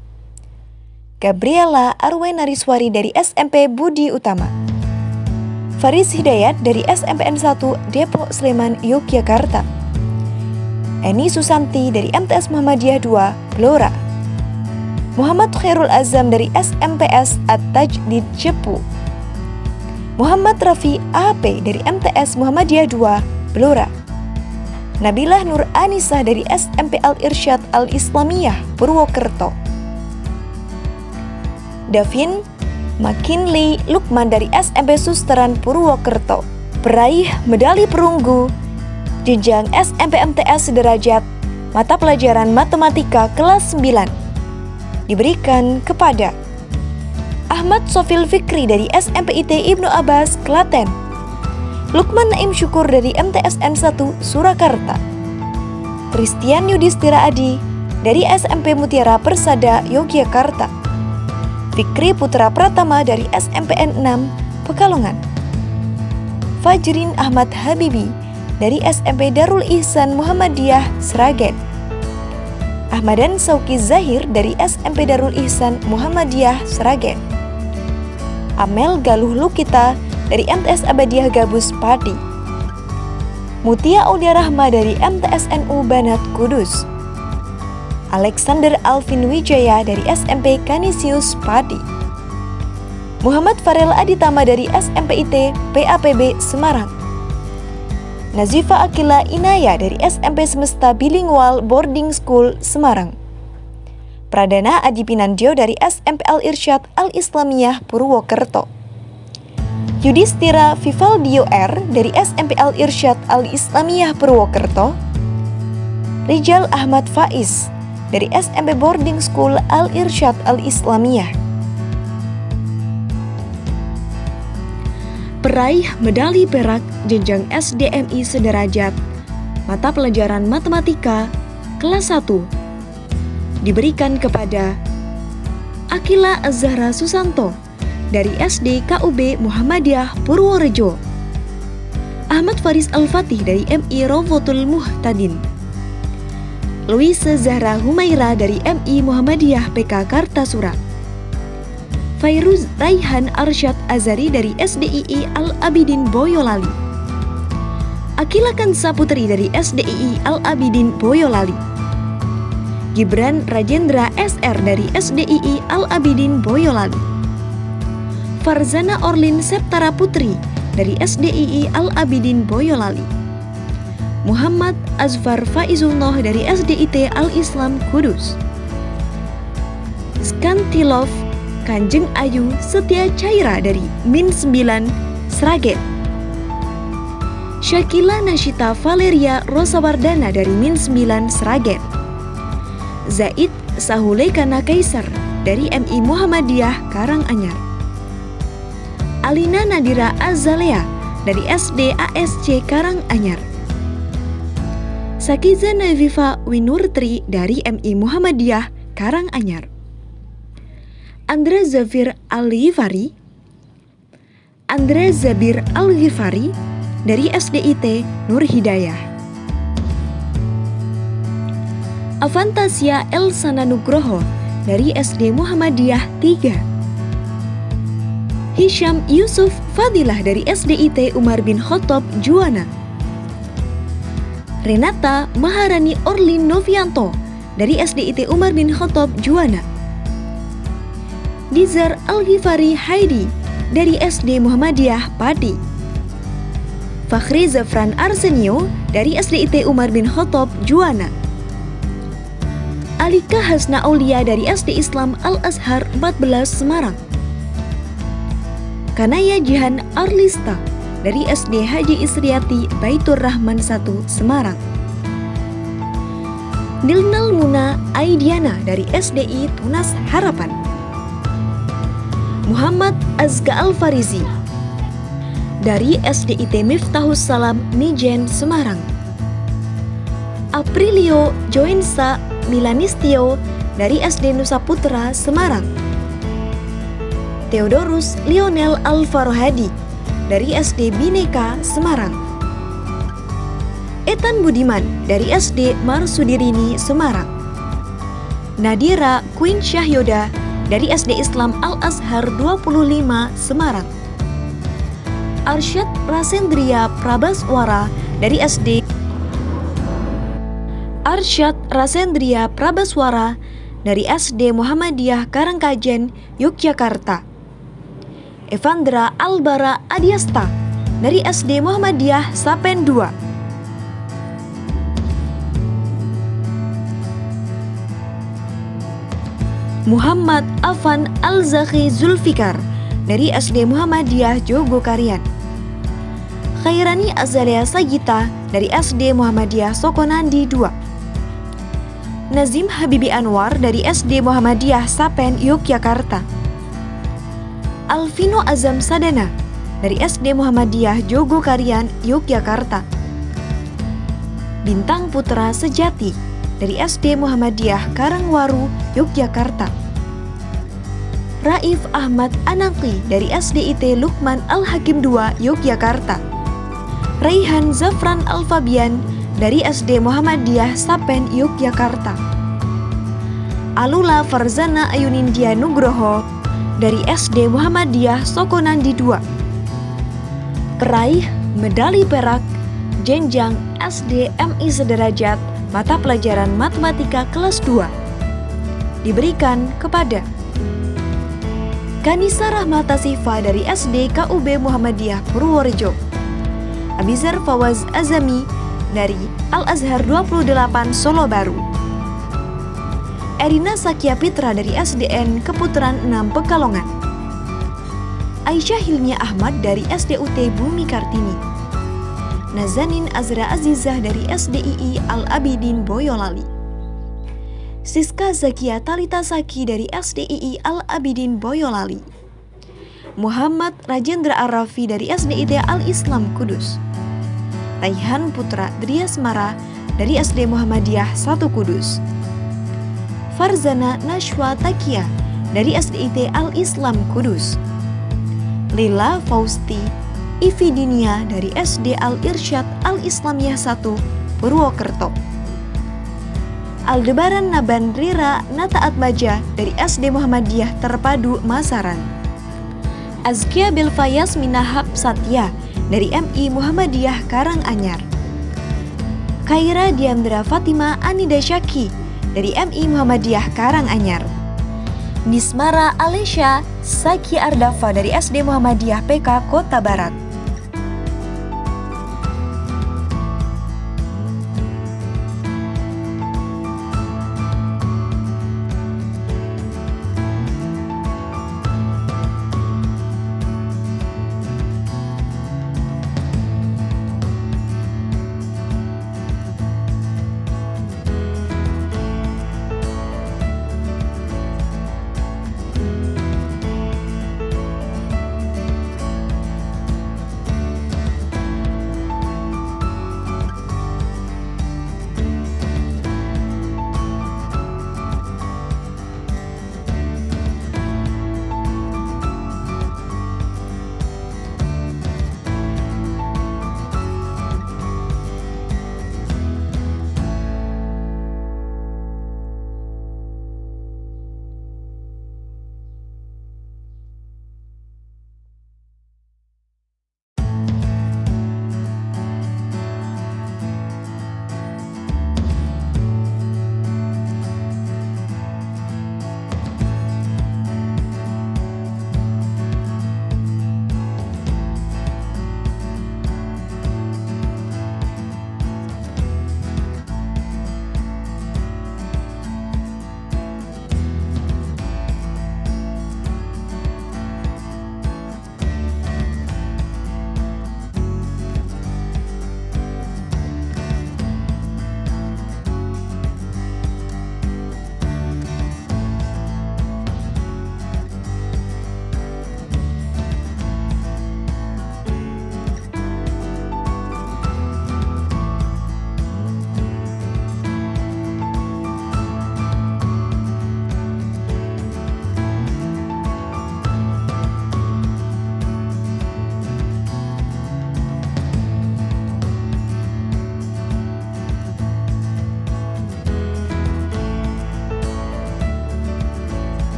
Gabriela Arwenariswari dari SMP Budi Utama. Faris Hidayat dari SMPN 1 Depok Sleman Yogyakarta. Eni Susanti dari MTS Muhammadiyah 2 Blora. Muhammad Khairul Azam dari SMPS At-Tajdid Cepu. Muhammad Rafi AP dari MTS Muhammadiyah 2 Blora. Nabilah Nur Anissa dari SMP Al-Irsyad Al-Islamiyah Purwokerto. Davin McKinley Lukman dari SMP Susteran Purwokerto. Peraih medali perunggu jenjang SMP MTS sederajat mata pelajaran matematika kelas 9 diberikan kepada Ahmad Sofil Fikri dari SMP IT Ibnu Abbas Klaten. Lukman Naim Syukur dari MTSN 1 Surakarta. Christian Yudhistira Adi dari SMP Mutiara Persada Yogyakarta. Fikri Putra Pratama dari SMPN 6 Pekalongan. Fajrin Ahmad Habibi dari SMP Darul Ihsan Muhammadiyah Sragen. Ahmadan Sauki Zahir dari SMP Darul Ihsan Muhammadiyah Sragen. Amel Galuh Lukita dari MTS Abadiyah Gabus Pati. Mutia Aulia Rahma dari MTSNU Banat Kudus. Alexander Alvin Wijaya dari SMP Kanisius Pati. Muhammad Farel Aditama dari SMP IT PAPB Semarang. Nazifa Akila Inaya dari SMP Semesta Bilingual Boarding School Semarang. Pradana Adi Pinandio dari SMP Al-Irsyad Al-Islamiyah Purwokerto. Yudhistira Vivaldio R dari SMP Al-Irsyad Al-Islamiyah Purwokerto. Rijal Ahmad Faiz dari SMP Boarding School Al-Irsyad Al-Islamiyah. Peraih medali perak jenjang SDMI sederajat mata pelajaran matematika kelas 1 diberikan kepada Akila Azhara Susanto dari SD KUB Muhammadiyah Purworejo. Ahmad Faris Al-Fatih dari MI Rawdatul Muhtadin, Louise Zahra Humaira dari MI Muhammadiyah PK Kartasura, Fairuz Raihan Arsyad Azari dari SDII Al-Abidin Boyolali, Akila Kansa Putri dari SDII Al-Abidin Boyolali, Gibran Rajendra SR dari SDII Al-Abidin Boyolali, Farzana Orlin Septara Putri dari SDII Al-Abidin Boyolali, Muhammad Azfar Faizullah dari SDIT Al-Islam Kudus, Skantilov Kanjeng Ayu Setia Caira dari Min 9 Sragen, Syakila Nashita Valeria Rosawardana dari Min 9 Sragen, Zaid Sahulekana Kaisar dari MI Muhammadiyah Karanganyar, Alina Nadira Azalea dari SD ASC Karanganyar, Sakiza Navifa Winurtri dari MI Muhammadiyah Karanganyar, Andre Zabir Al-Ghifari dari SDIT Nur Hidayah, Avantasia Elsana Nugroho dari SD Muhammadiyah 3, Hisham Yusuf Fadilah dari SDIT Umar bin Khattab Juwana, Renata Maharani Orlin Novianto dari SDIT Umar bin Khattab Juwana, Dizar Al-Ghifari Haidi dari SD Muhammadiyah Padi, Fakhri Zafran Arsenio dari SDIT Umar bin Khattab Juwana, Alika Hasna Aulia dari SD Islam Al-Azhar 14 Semarang, Kanaya Jihan Arlista dari SD Haji Isriati Baitur Rahman 1 Semarang, Nilnal Muna Aidiana dari SDI Tunas Harapan, Muhammad Azka Al-Farizi dari SDIT Miftahus Salam Mijen Semarang, Aprilio Joinsa Milanistio dari SD Nusa Putra Semarang, Theodorus Lionel Al-Farohadi dari SD Bineka Semarang, Etan Budiman dari SD Marsudirini Semarang, Nadira Queen Syahyoda dari SD Islam Al-Azhar 25 Semarang, Arsyad Rasendria Prabaswara dari SD Muhammadiyah Karangkajen Yogyakarta, Evandra Albara Adiasta dari SD Muhammadiyah Sapen 2, Muhammad Afan Al-Zakhi Zulfikar dari SD Muhammadiyah Jogokarian, Khairani Azalea Sagita dari SD Muhammadiyah Sokonandi 2, Nazim Habibi Anwar dari SD Muhammadiyah Sapen Yogyakarta, Alvino Azam Sadana dari SD Muhammadiyah Jogokarian Yogyakarta, Bintang Putra Sejati dari SD Muhammadiyah Karangwaru Yogyakarta, Raif Ahmad Anangki dari SDIT Lukman Al-Hakim 2 Yogyakarta, Raihan Zafran Al-Fabian dari SD Muhammadiyah Sapen Yogyakarta, Alula Farzana Ayunindya Nugroho dari SD Muhammadiyah Sokonandi 2, peraih medali perak jenjang SD MI sederajat mata pelajaran matematika kelas 2 diberikan kepada Kanisa Rahmata Sifa dari SD KUB Muhammadiyah Purworejo, Abizar Fawaz Azami dari Al-Azhar 28 Solo Baru, Erina Sakia Pitra dari SDN Keputaran 6 Pekalongan, Aisyah Hilmia Ahmad dari SDUT Bumi Kartini, Nazanin Azra Azizah dari SDII Al-Abidin Boyolali, Siska Zakia Talita Saki dari SDII Al-Abidin Boyolali, Muhammad Rajendra Arafi dari SDIT Al-Islam Kudus, Raihan Putra Driasmara dari SD Muhammadiyah 1 Kudus, Farzana Nashwa Takia dari SDIT Al-Islam Kudus, Lila Fausti Ifidinia dari SD Al-Irsyad Al-Islamiyah 1, Purwokerto. Aldebaran Nabandrira Nataatmaja dari SD Muhammadiyah Terpadu Masaran. Azkia Belfayas Minahab Satya dari MI Muhammadiyah Karanganyar. Khaira Diandra Fatima Anida Syaki dari MI Muhammadiyah Karanganyar. Nismara Alesya Saki Ardafa dari SD Muhammadiyah PK Kota Barat.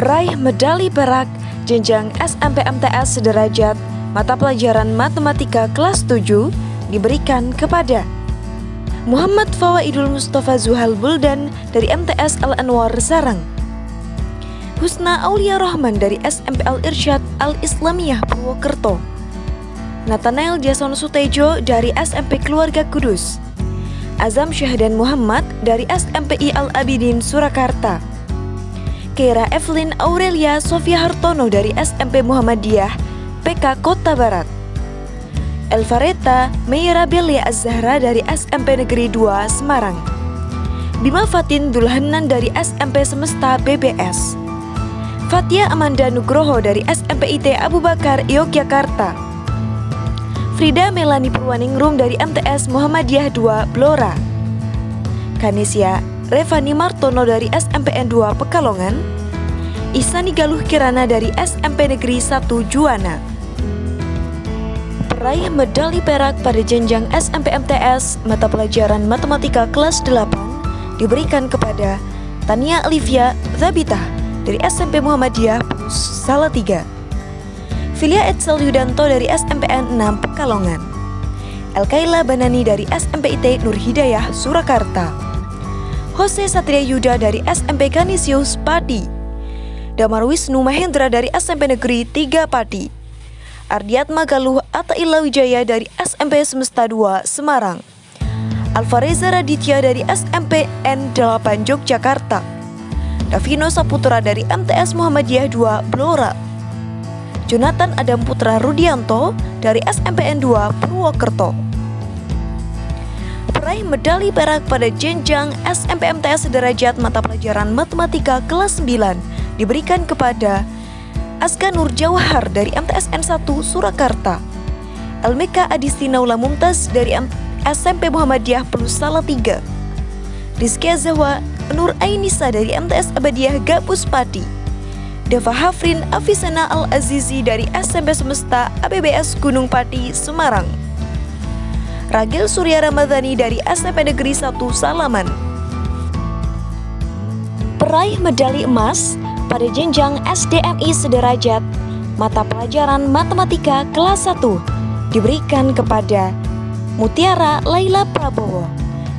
Peraih medali perak jenjang SMP MTS sederajat mata pelajaran matematika kelas 7 diberikan kepada Muhammad Fawaidul Mustafa Zuhal Buldan dari MTS Al-Anwar Sarang, Husna Aulia Rahman dari SMP Al-Irsyad Al-Islamiyah Purwokerto, Nathanael Jason Sutejo dari SMP Keluarga Kudus, Azam Syahdan Muhammad dari SMPI Al-Abidin Surakarta, Keira Evelyn Aurelia Sofia Hartono dari SMP Muhammadiyah PK Kota Barat, Elvareta Meira Belia Az-Zahra dari SMP Negeri 2 Semarang, Bima Fatin Dulhanan dari SMP Semesta BBS, Fatia Amanda Nugroho dari SMP IT Abu Bakar Yogyakarta, Frida Melani Purwaningrum dari MTS Muhammadiyah 2 Blora, Kanisya Revani Martono dari SMPN 2 Pekalongan, Ihsani Galuh Kirana dari SMP Negeri 1 Juwana. Peraih medali perak pada jenjang SMP MTS mata pelajaran matematika kelas 8 diberikan kepada Tania Olivia Zabitah dari SMP Muhammadiyah Plus Salatiga, Filia Edsel Yudanto dari SMPN 6 Pekalongan, Elkaila Banani dari SMP IT Nur Hidayah Surakarta, Jose Satria Yuda dari SMP Kanisius Pati, Damar Wisnu Mahendra dari SMP Negeri 3 Pati, Ardiatma Galuh Ataila Wijaya dari SMP Semesta 2 Semarang, Alfareza Raditya dari SMP N8 Yogyakarta, Davino Saputra dari MTS Muhammadiyah 2 Blora, Jonathan Adam Putra Rudianto dari SMPN 2 Purwokerto. Peraih medali perak pada jenjang SMP MTS sederajat mata pelajaran matematika kelas 9 diberikan kepada Azka Nur Jawahar dari MTSN 1 Surakarta, Elmeka Adistinaula Mumtaz dari SMP Muhammadiyah Plus Salatiga, Rizkia Zahwa Nur Ainisa dari MTS Abadiyah Gabus Pati, Dava Hafrin Afisana Al-Azizi dari SMP Semesta ABBS Gunung Pati Semarang, Ragil Surya Ramadhani dari SMP Negeri 1 Salaman. Peraih medali emas pada jenjang SDMI sederajat mata pelajaran matematika kelas 1 diberikan kepada Mutiara Laila Prabowo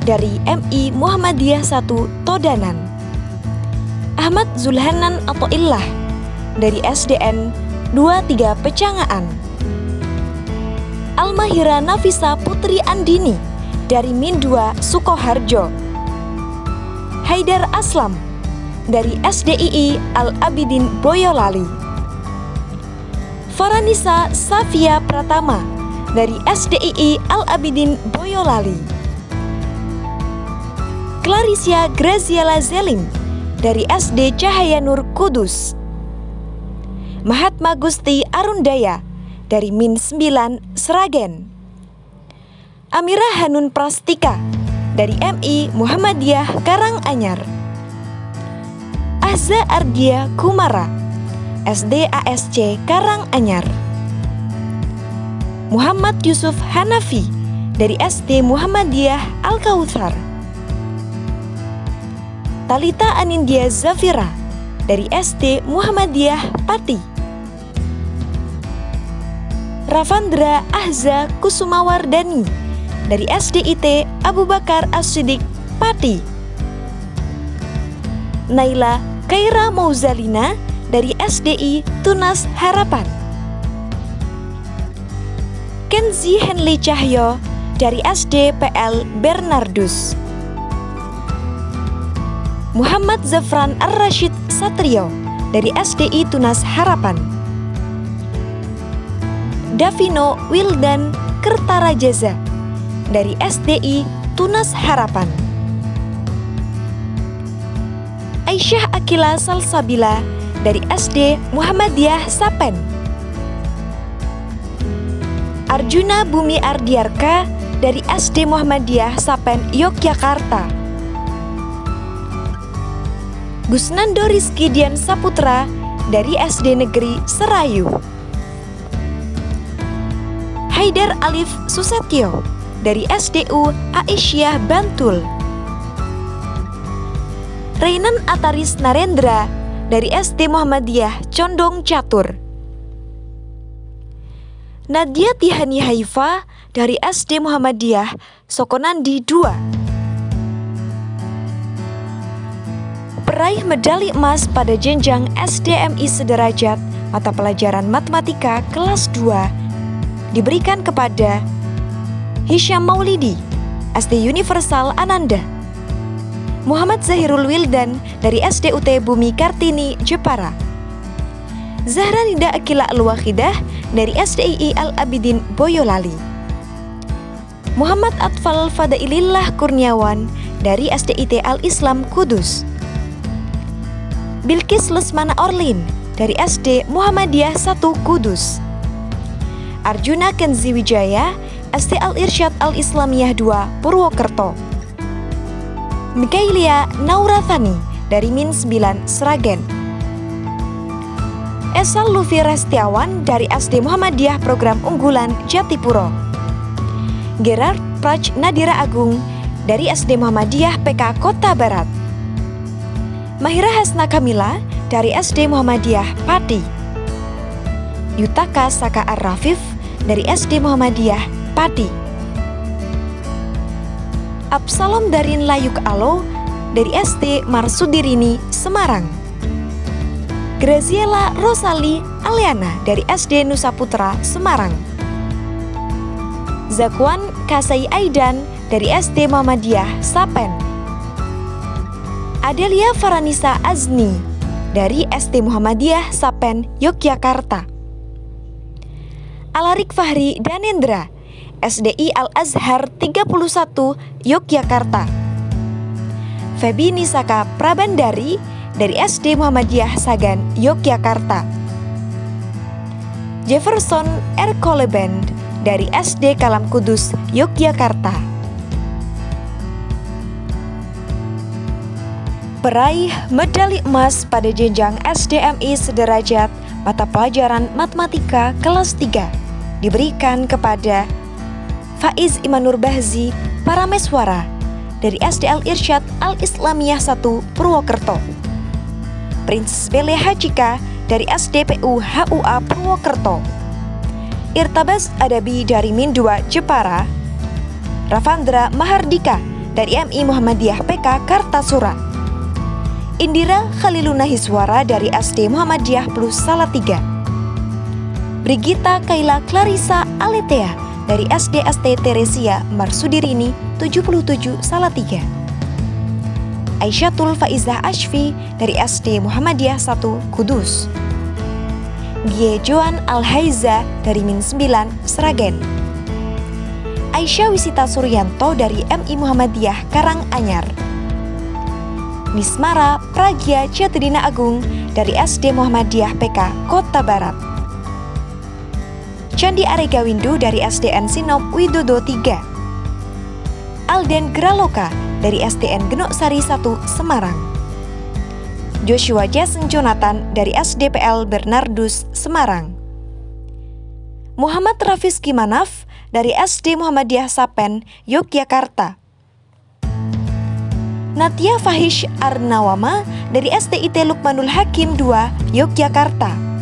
dari MI Muhammadiyah 1 Todanan, Ahmad Zulhanan Athoillah dari SDN 23 Pecangaan, Almahira Nafisa Putri Andini dari Min 2 Sukoharjo, Haidar Aslam dari SDII Al-Abidin Boyolali, Faranisa Safia Pratama dari SDII Al-Abidin Boyolali, Clarisia Graziela Zelim dari SD Cahaya Nur Kudus, Mahatma Gusti Arundaya dari Min 9 Sragen, Amira Hanun Prastika dari MI Muhammadiyah Karanganyar, Ahza Ardia Kumara SD ASC Karanganyar, Muhammad Yusuf Hanafi dari SD Muhammadiyah Al-Kautsar, Talita Anindya Zafira dari SD Muhammadiyah Pati, Ravandra Ahza Kusumawardani dari SDIT Abu Bakar As-Siddiq Pati, Naila Kaira Mauzalina dari SDI Tunas Harapan, Kenzi Henley Cahyo dari SD PL Bernardus, Muhammad Zafran Ar-Rashid Satrio dari SDI Tunas Harapan, Davino Wildan Kertarajaza dari SDI Tunas Harapan, Aisyah Akila Salsabila dari SD Muhammadiyah Sapen, Arjuna Bumi Ardiarka dari SD Muhammadiyah Sapen Yogyakarta, Gusnando Rizky Dian Saputra dari SD Negeri Serayu, Haidar Alif Susetyo dari SDU Aisyah Bantul, Rainan Ataris Narendra dari SD Muhammadiyah Condong Catur. Nadia Tihani Haifa dari SD Muhammadiyah Sokonandi II. Peraih medali emas pada jenjang SDMI sederajat mata pelajaran matematika kelas 2 diberikan kepada Hisham Maulidi, SD Universal Ananda. Muhammad Zahirul Wildan dari SDUT Bumi Kartini, Jepara. Zahra Nida Akila Al-Wahidah dari SDII Al-Abidin, Boyolali. Muhammad Atfal Fadailillah Kurniawan dari SDIT Al-Islam, Kudus. Bilkis Lesmana Orlin dari SD Muhammadiyah 1, Kudus. Arjuna Kenzi Wijaya, SD Al-Irsyad Al-Islamiyah 2, Purwokerto. Mikailia Naurathani dari Min 9, Sragen. Esa Lufi Restiawan dari SD Muhammadiyah Program Unggulan, Jatipuro. Gerard Praj Nadira Agung dari SD Muhammadiyah PK Kota Barat. Mahira Hasna Kamila dari SD Muhammadiyah Pati. Yutaka Saka Ar-Rafif dari SD Muhammadiyah Pati. Absalom Darin Layuk Alo dari SD Marsudirini, Semarang. Graziela Rosali Aliana dari SD Nusa Putra, Semarang. Zakwan Kasai Aidan dari SD Muhammadiyah Sapen. Adelia Faranisa Azni dari SD Muhammadiyah Sapen, Yogyakarta. Alarik Fahri Danendra, SDI Al-Azhar 31, Yogyakarta. Febi Nisaka Prabandari dari SD Muhammadiyah Sagan, Yogyakarta. Jefferson R. Koleband dari SD Kalam Kudus, Yogyakarta. Peraih medali emas pada jenjang SDMI sederajat mata pelajaran matematika kelas 3 diberikan kepada Faiz Imanur Bahzi Parameswara dari SD Al-Irsyad Al-Islamiyah 1, Purwokerto. Princess Bele Hachika dari SDPU HUA Purwokerto. Irtabas Adabi dari Min 2, Jepara. Ravandra Mahardika dari MI Muhammadiyah PK Kartasura. Indira Khaliluna Hiswara dari SD Muhammadiyah Plus Salatiga. Brigita Kaila Clarissa Aletea dari SD ST Teresia Marsudirini 77 Salatiga. Aisyatul Faizah Ashfi dari SD Muhammadiyah 1, Kudus. Gie Joan Al-Haiza dari Min 9, Sragen. Aisyah Wisita Suryanto dari MI Muhammadiyah Karanganyar. Nismara Pragya Jatidina Agung dari SD Muhammadiyah PK Kota Barat. Candi Arega Windu dari SDN Sinop Widodo 3. Alden Graloka dari SDN Genok Sari 1, Semarang. Joshua Jason Jonathan dari SDPL Bernardus, Semarang. Muhammad Rafizki Manaf dari SD Muhammadiyah Sapen, Yogyakarta. Natia Fahish Arnawama dari SDIT Lukmanul Hakim 2, Yogyakarta.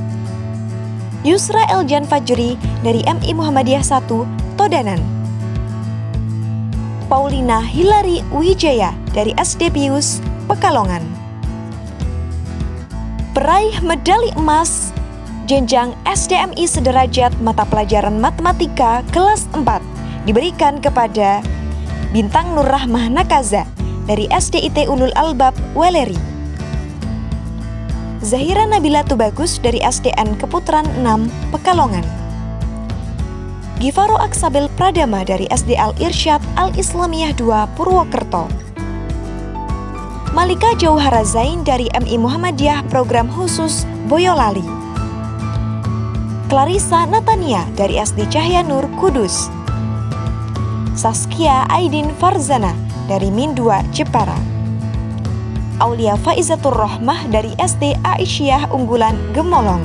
Yusra Eljan Fajri dari MI Muhammadiyah 1, Todanan. Paulina Hilary Wijaya dari SD Pius, Pekalongan. Peraih medali emas jenjang SDMI sederajat mata pelajaran matematika kelas 4 diberikan kepada Bintang Nur Rahmah Nakaza dari SDIT Ulul Albab Weleri. Zahira Nabila Tubagus dari SDN Keputran 6, Pekalongan. Gifaro Aksabel Pradama dari SD Al-Irsyad Al-Islamiyah 2, Purwokerto. Malika Jauhara Zain dari MI Muhammadiyah Program Khusus Boyolali. Clarissa Natania dari SD Cahya Nur Kudus. Saskia Aidin Farzana dari Min 2, Jepara. Aulia Faizatur Rohmah dari SD Aisyah Unggulan Gemolong.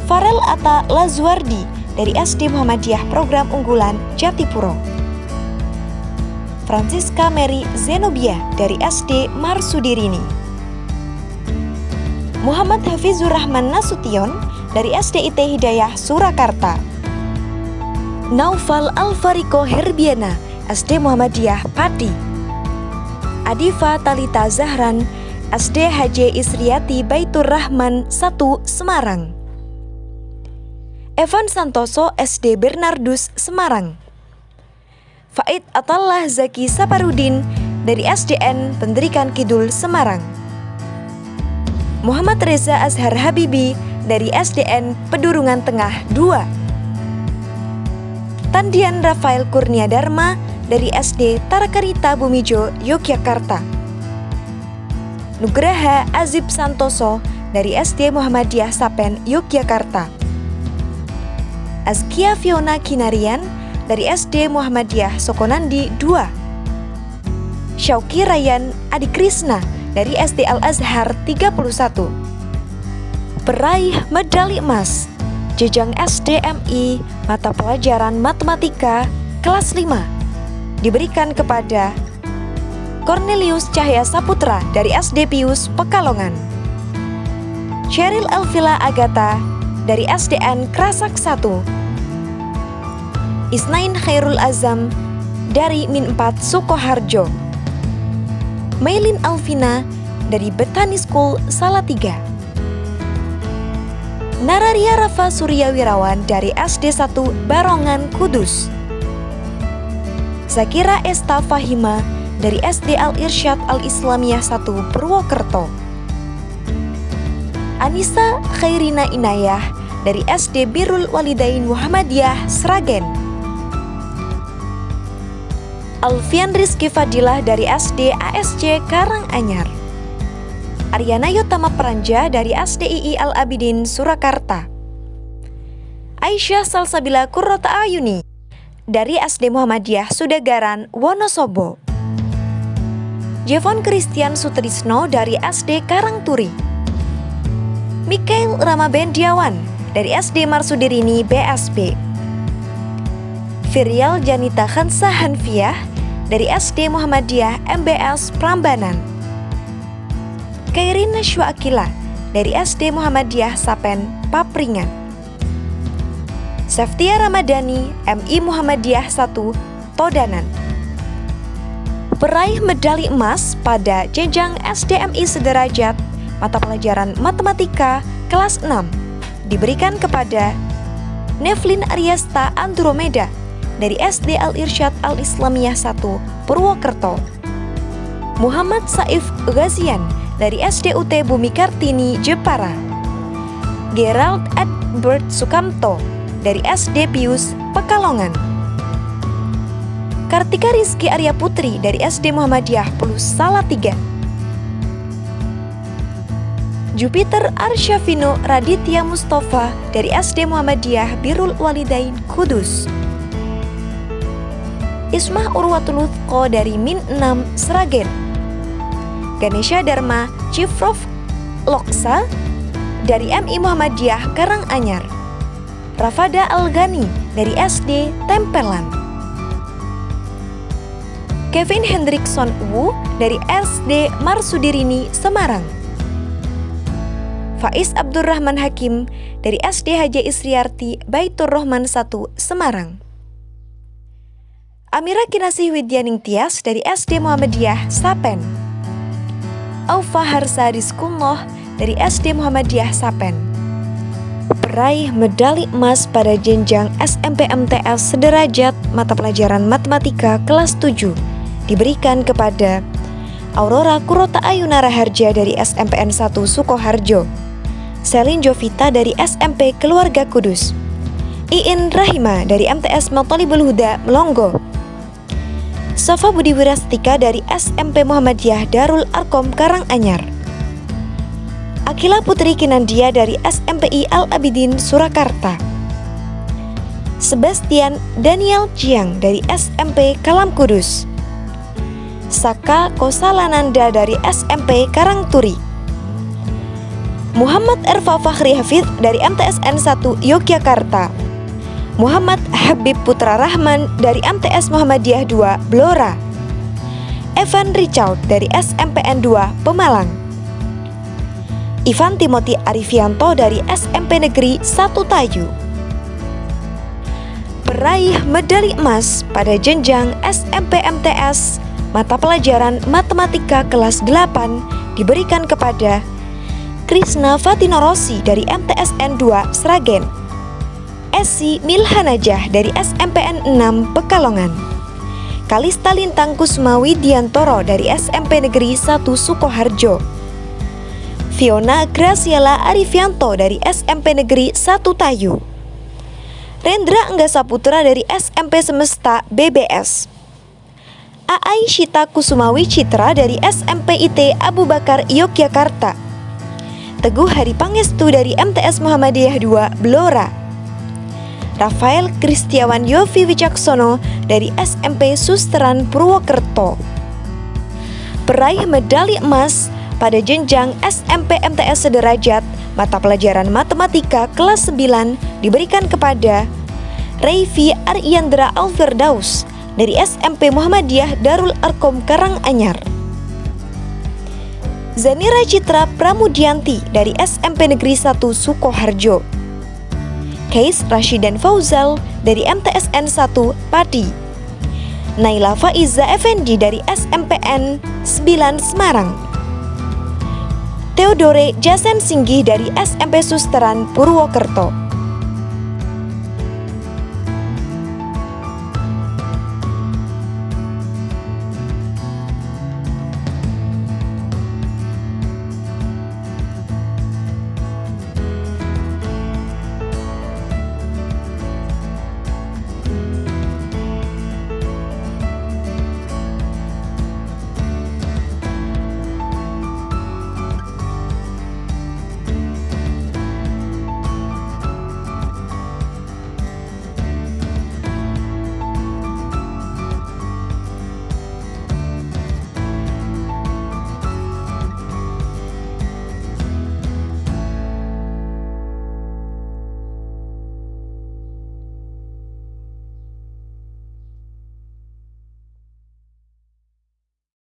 Farel Atta Lazuardi dari SD Muhammadiyah Program Unggulan Jatipuro. Francisca Mary Zenobia dari SD Marsudirini. Muhammad Hafizur Rahman Nasution dari SDIT Hidayah Surakarta. Naufal Alfariko Herbiana, SD Muhammadiyah Pati. Adifa Talita Zahran, SD HJ Isriati Baitur Rahman 1 Semarang. Evan Santoso, SD Bernardus Semarang. Faid Atallah Zaki Saparudin dari SDN Penderikan Kidul Semarang. Muhammad Reza Azhar Habibi dari SDN Pedurungan Tengah 2. Tandian Rafael Kurnia Dharma dari SD Tarakarita Bumijo, Yogyakarta. Nugraha Azib Santoso dari SD Muhammadiyah Sapen, Yogyakarta. Azkia Fiona Kinarian dari SD Muhammadiyah Sokonandi 2. Syauki Rayan Adikrisna dari SD Al-Azhar 31. Peraih medali emas jenjang SDMI mata pelajaran matematika kelas 5 diberikan kepada Cornelius Cahya Saputra dari SD Pius Pekalongan. Cheryl Elvila Agata dari SDN Krasak 1. Isnain Khairul Azam dari Min 4 Sukoharjo. Maylin Alvina dari Betani School Salatiga. Nararia Rafa Surya Wirawan dari SD 1 Barongan Kudus. Zakira Esta Fahima dari SD Al-Irsyad Al-Islamiyah 1 Purwokerto. Anissa Khairina Inayah dari SD Birrul Walidain Muhammadiyah Sragen. Alfian Rizky Fadilah dari SD ASC Karanganyar. Aryana Yotama Pranja dari SDII Al-Abidin Surakarta. Aisyah Salsabila Kurrota Ayuni dari SD Muhammadiyah Sudagaran Wonosobo. Jevon Christian Sutrisno dari SD Karangturi. Mikael Ramabendiawan dari SD Marsudirini BSB. Virial Janita Khansa Hanfiah dari SD Muhammadiyah MBS Prambanan. Kairin Nashwa Akila dari SD Muhammadiyah Sapen Papringan. Saftia Ramadhani MI Muhammadiyah 1 Todanan. Peraih medali emas pada jenjang SDMI sederajat mata pelajaran matematika kelas 6 diberikan kepada Nevlin Aryasta Andromeda dari SD Al-Irsyad Al-Islamiyah 1 Purwokerto. Muhammad Saif Ghazian dari SDUT Bumi Kartini Jepara. Gerald Edward Sukamto dari SD Pius Pekalongan. Kartika Rizky Arya Putri dari SD Muhammadiyah Plus Salatiga. Jupiter Arsyafino Raditya Mustafa dari SD Muhammadiyah Birrul Walidain Kudus. Ismah Urwatul Luthko dari Min 6 Sragen. Ganesha Dharma Cifrof Loksa dari MI Muhammadiyah Karanganyar. Rafada Al-Ghani dari SD Tempelan. Kevin Hendrickson Wu dari SD Marsudirini Semarang. Faiz Abdurrahman Hakim dari SD HJ Isriarti Baitur Rahman 1 Semarang. Amira Kinasih Widyaning Tias dari SD Muhammadiyah Sapen. Aufa Harsa Rizkullah dari SD Muhammadiyah Sapen. Peraih medali emas pada jenjang SMP MTS sederajat mata pelajaran matematika kelas 7 diberikan kepada Aurora Kurota Ayunara Harja dari SMPN 1 Sukoharjo. Selin Jovita dari SMP Keluarga Kudus. Iin Rahima dari MTS Mathalibul Huda Melongo. Safa Budi Wirastika dari SMP Muhammadiyah Darul Arkom Karanganyar. Akila Putri Kinandia dari SMPI Al-Abidin Surakarta. Sebastian Daniel Jiang dari SMP Kalam Kudus. Saka Kosalananda dari SMP Karangturi. Muhammad Erfa Fakhri Hafidh dari MTSN 1 Yogyakarta. Muhammad Habib Putra Rahman dari MTS Muhammadiyah 2 Blora. Evan Richard dari SMPN 2 Pemalang. Ivan Timothy Arifianto dari SMP Negeri 1 Tayu. Peraih medali emas pada jenjang SMP MTS mata pelajaran Matematika kelas 8 diberikan kepada Krisna Fatinorosi dari MTSN 2 Sragen, Esi Milhanajah dari SMPN 6 Pekalongan, Kalista Lintang Kusma Widiantoro dari SMP Negeri 1 Sukoharjo, Fiona Graciela Arifianto dari SMP Negeri 1 Tayu, Rendra Enggasa Putra dari SMP Semesta BBS, Aai Shita Kusumawi Citra dari SMP IT Abu Bakar Yogyakarta, Teguh Hari Pangestu dari MTS Muhammadiyah 2 Blora, Rafael Kristiawan Yofi Wicaksono dari SMP Susteran Purwokerto. Peraih medali emas pada jenjang SMP MTS sederajat mata pelajaran Matematika kelas 9 diberikan kepada Reifi Aryandra Alfirdaus dari SMP Muhammadiyah Darul Arkom Karanganyar, Zanira Citra Pramudianti dari SMP Negeri 1 Sukoharjo, Kais Rashidan Fauzal dari MTSN 1 Pati, Naila Faiza Effendi dari SMPN 9 Semarang, Theodore Jasen Singgih dari SMP Susteran Purwokerto.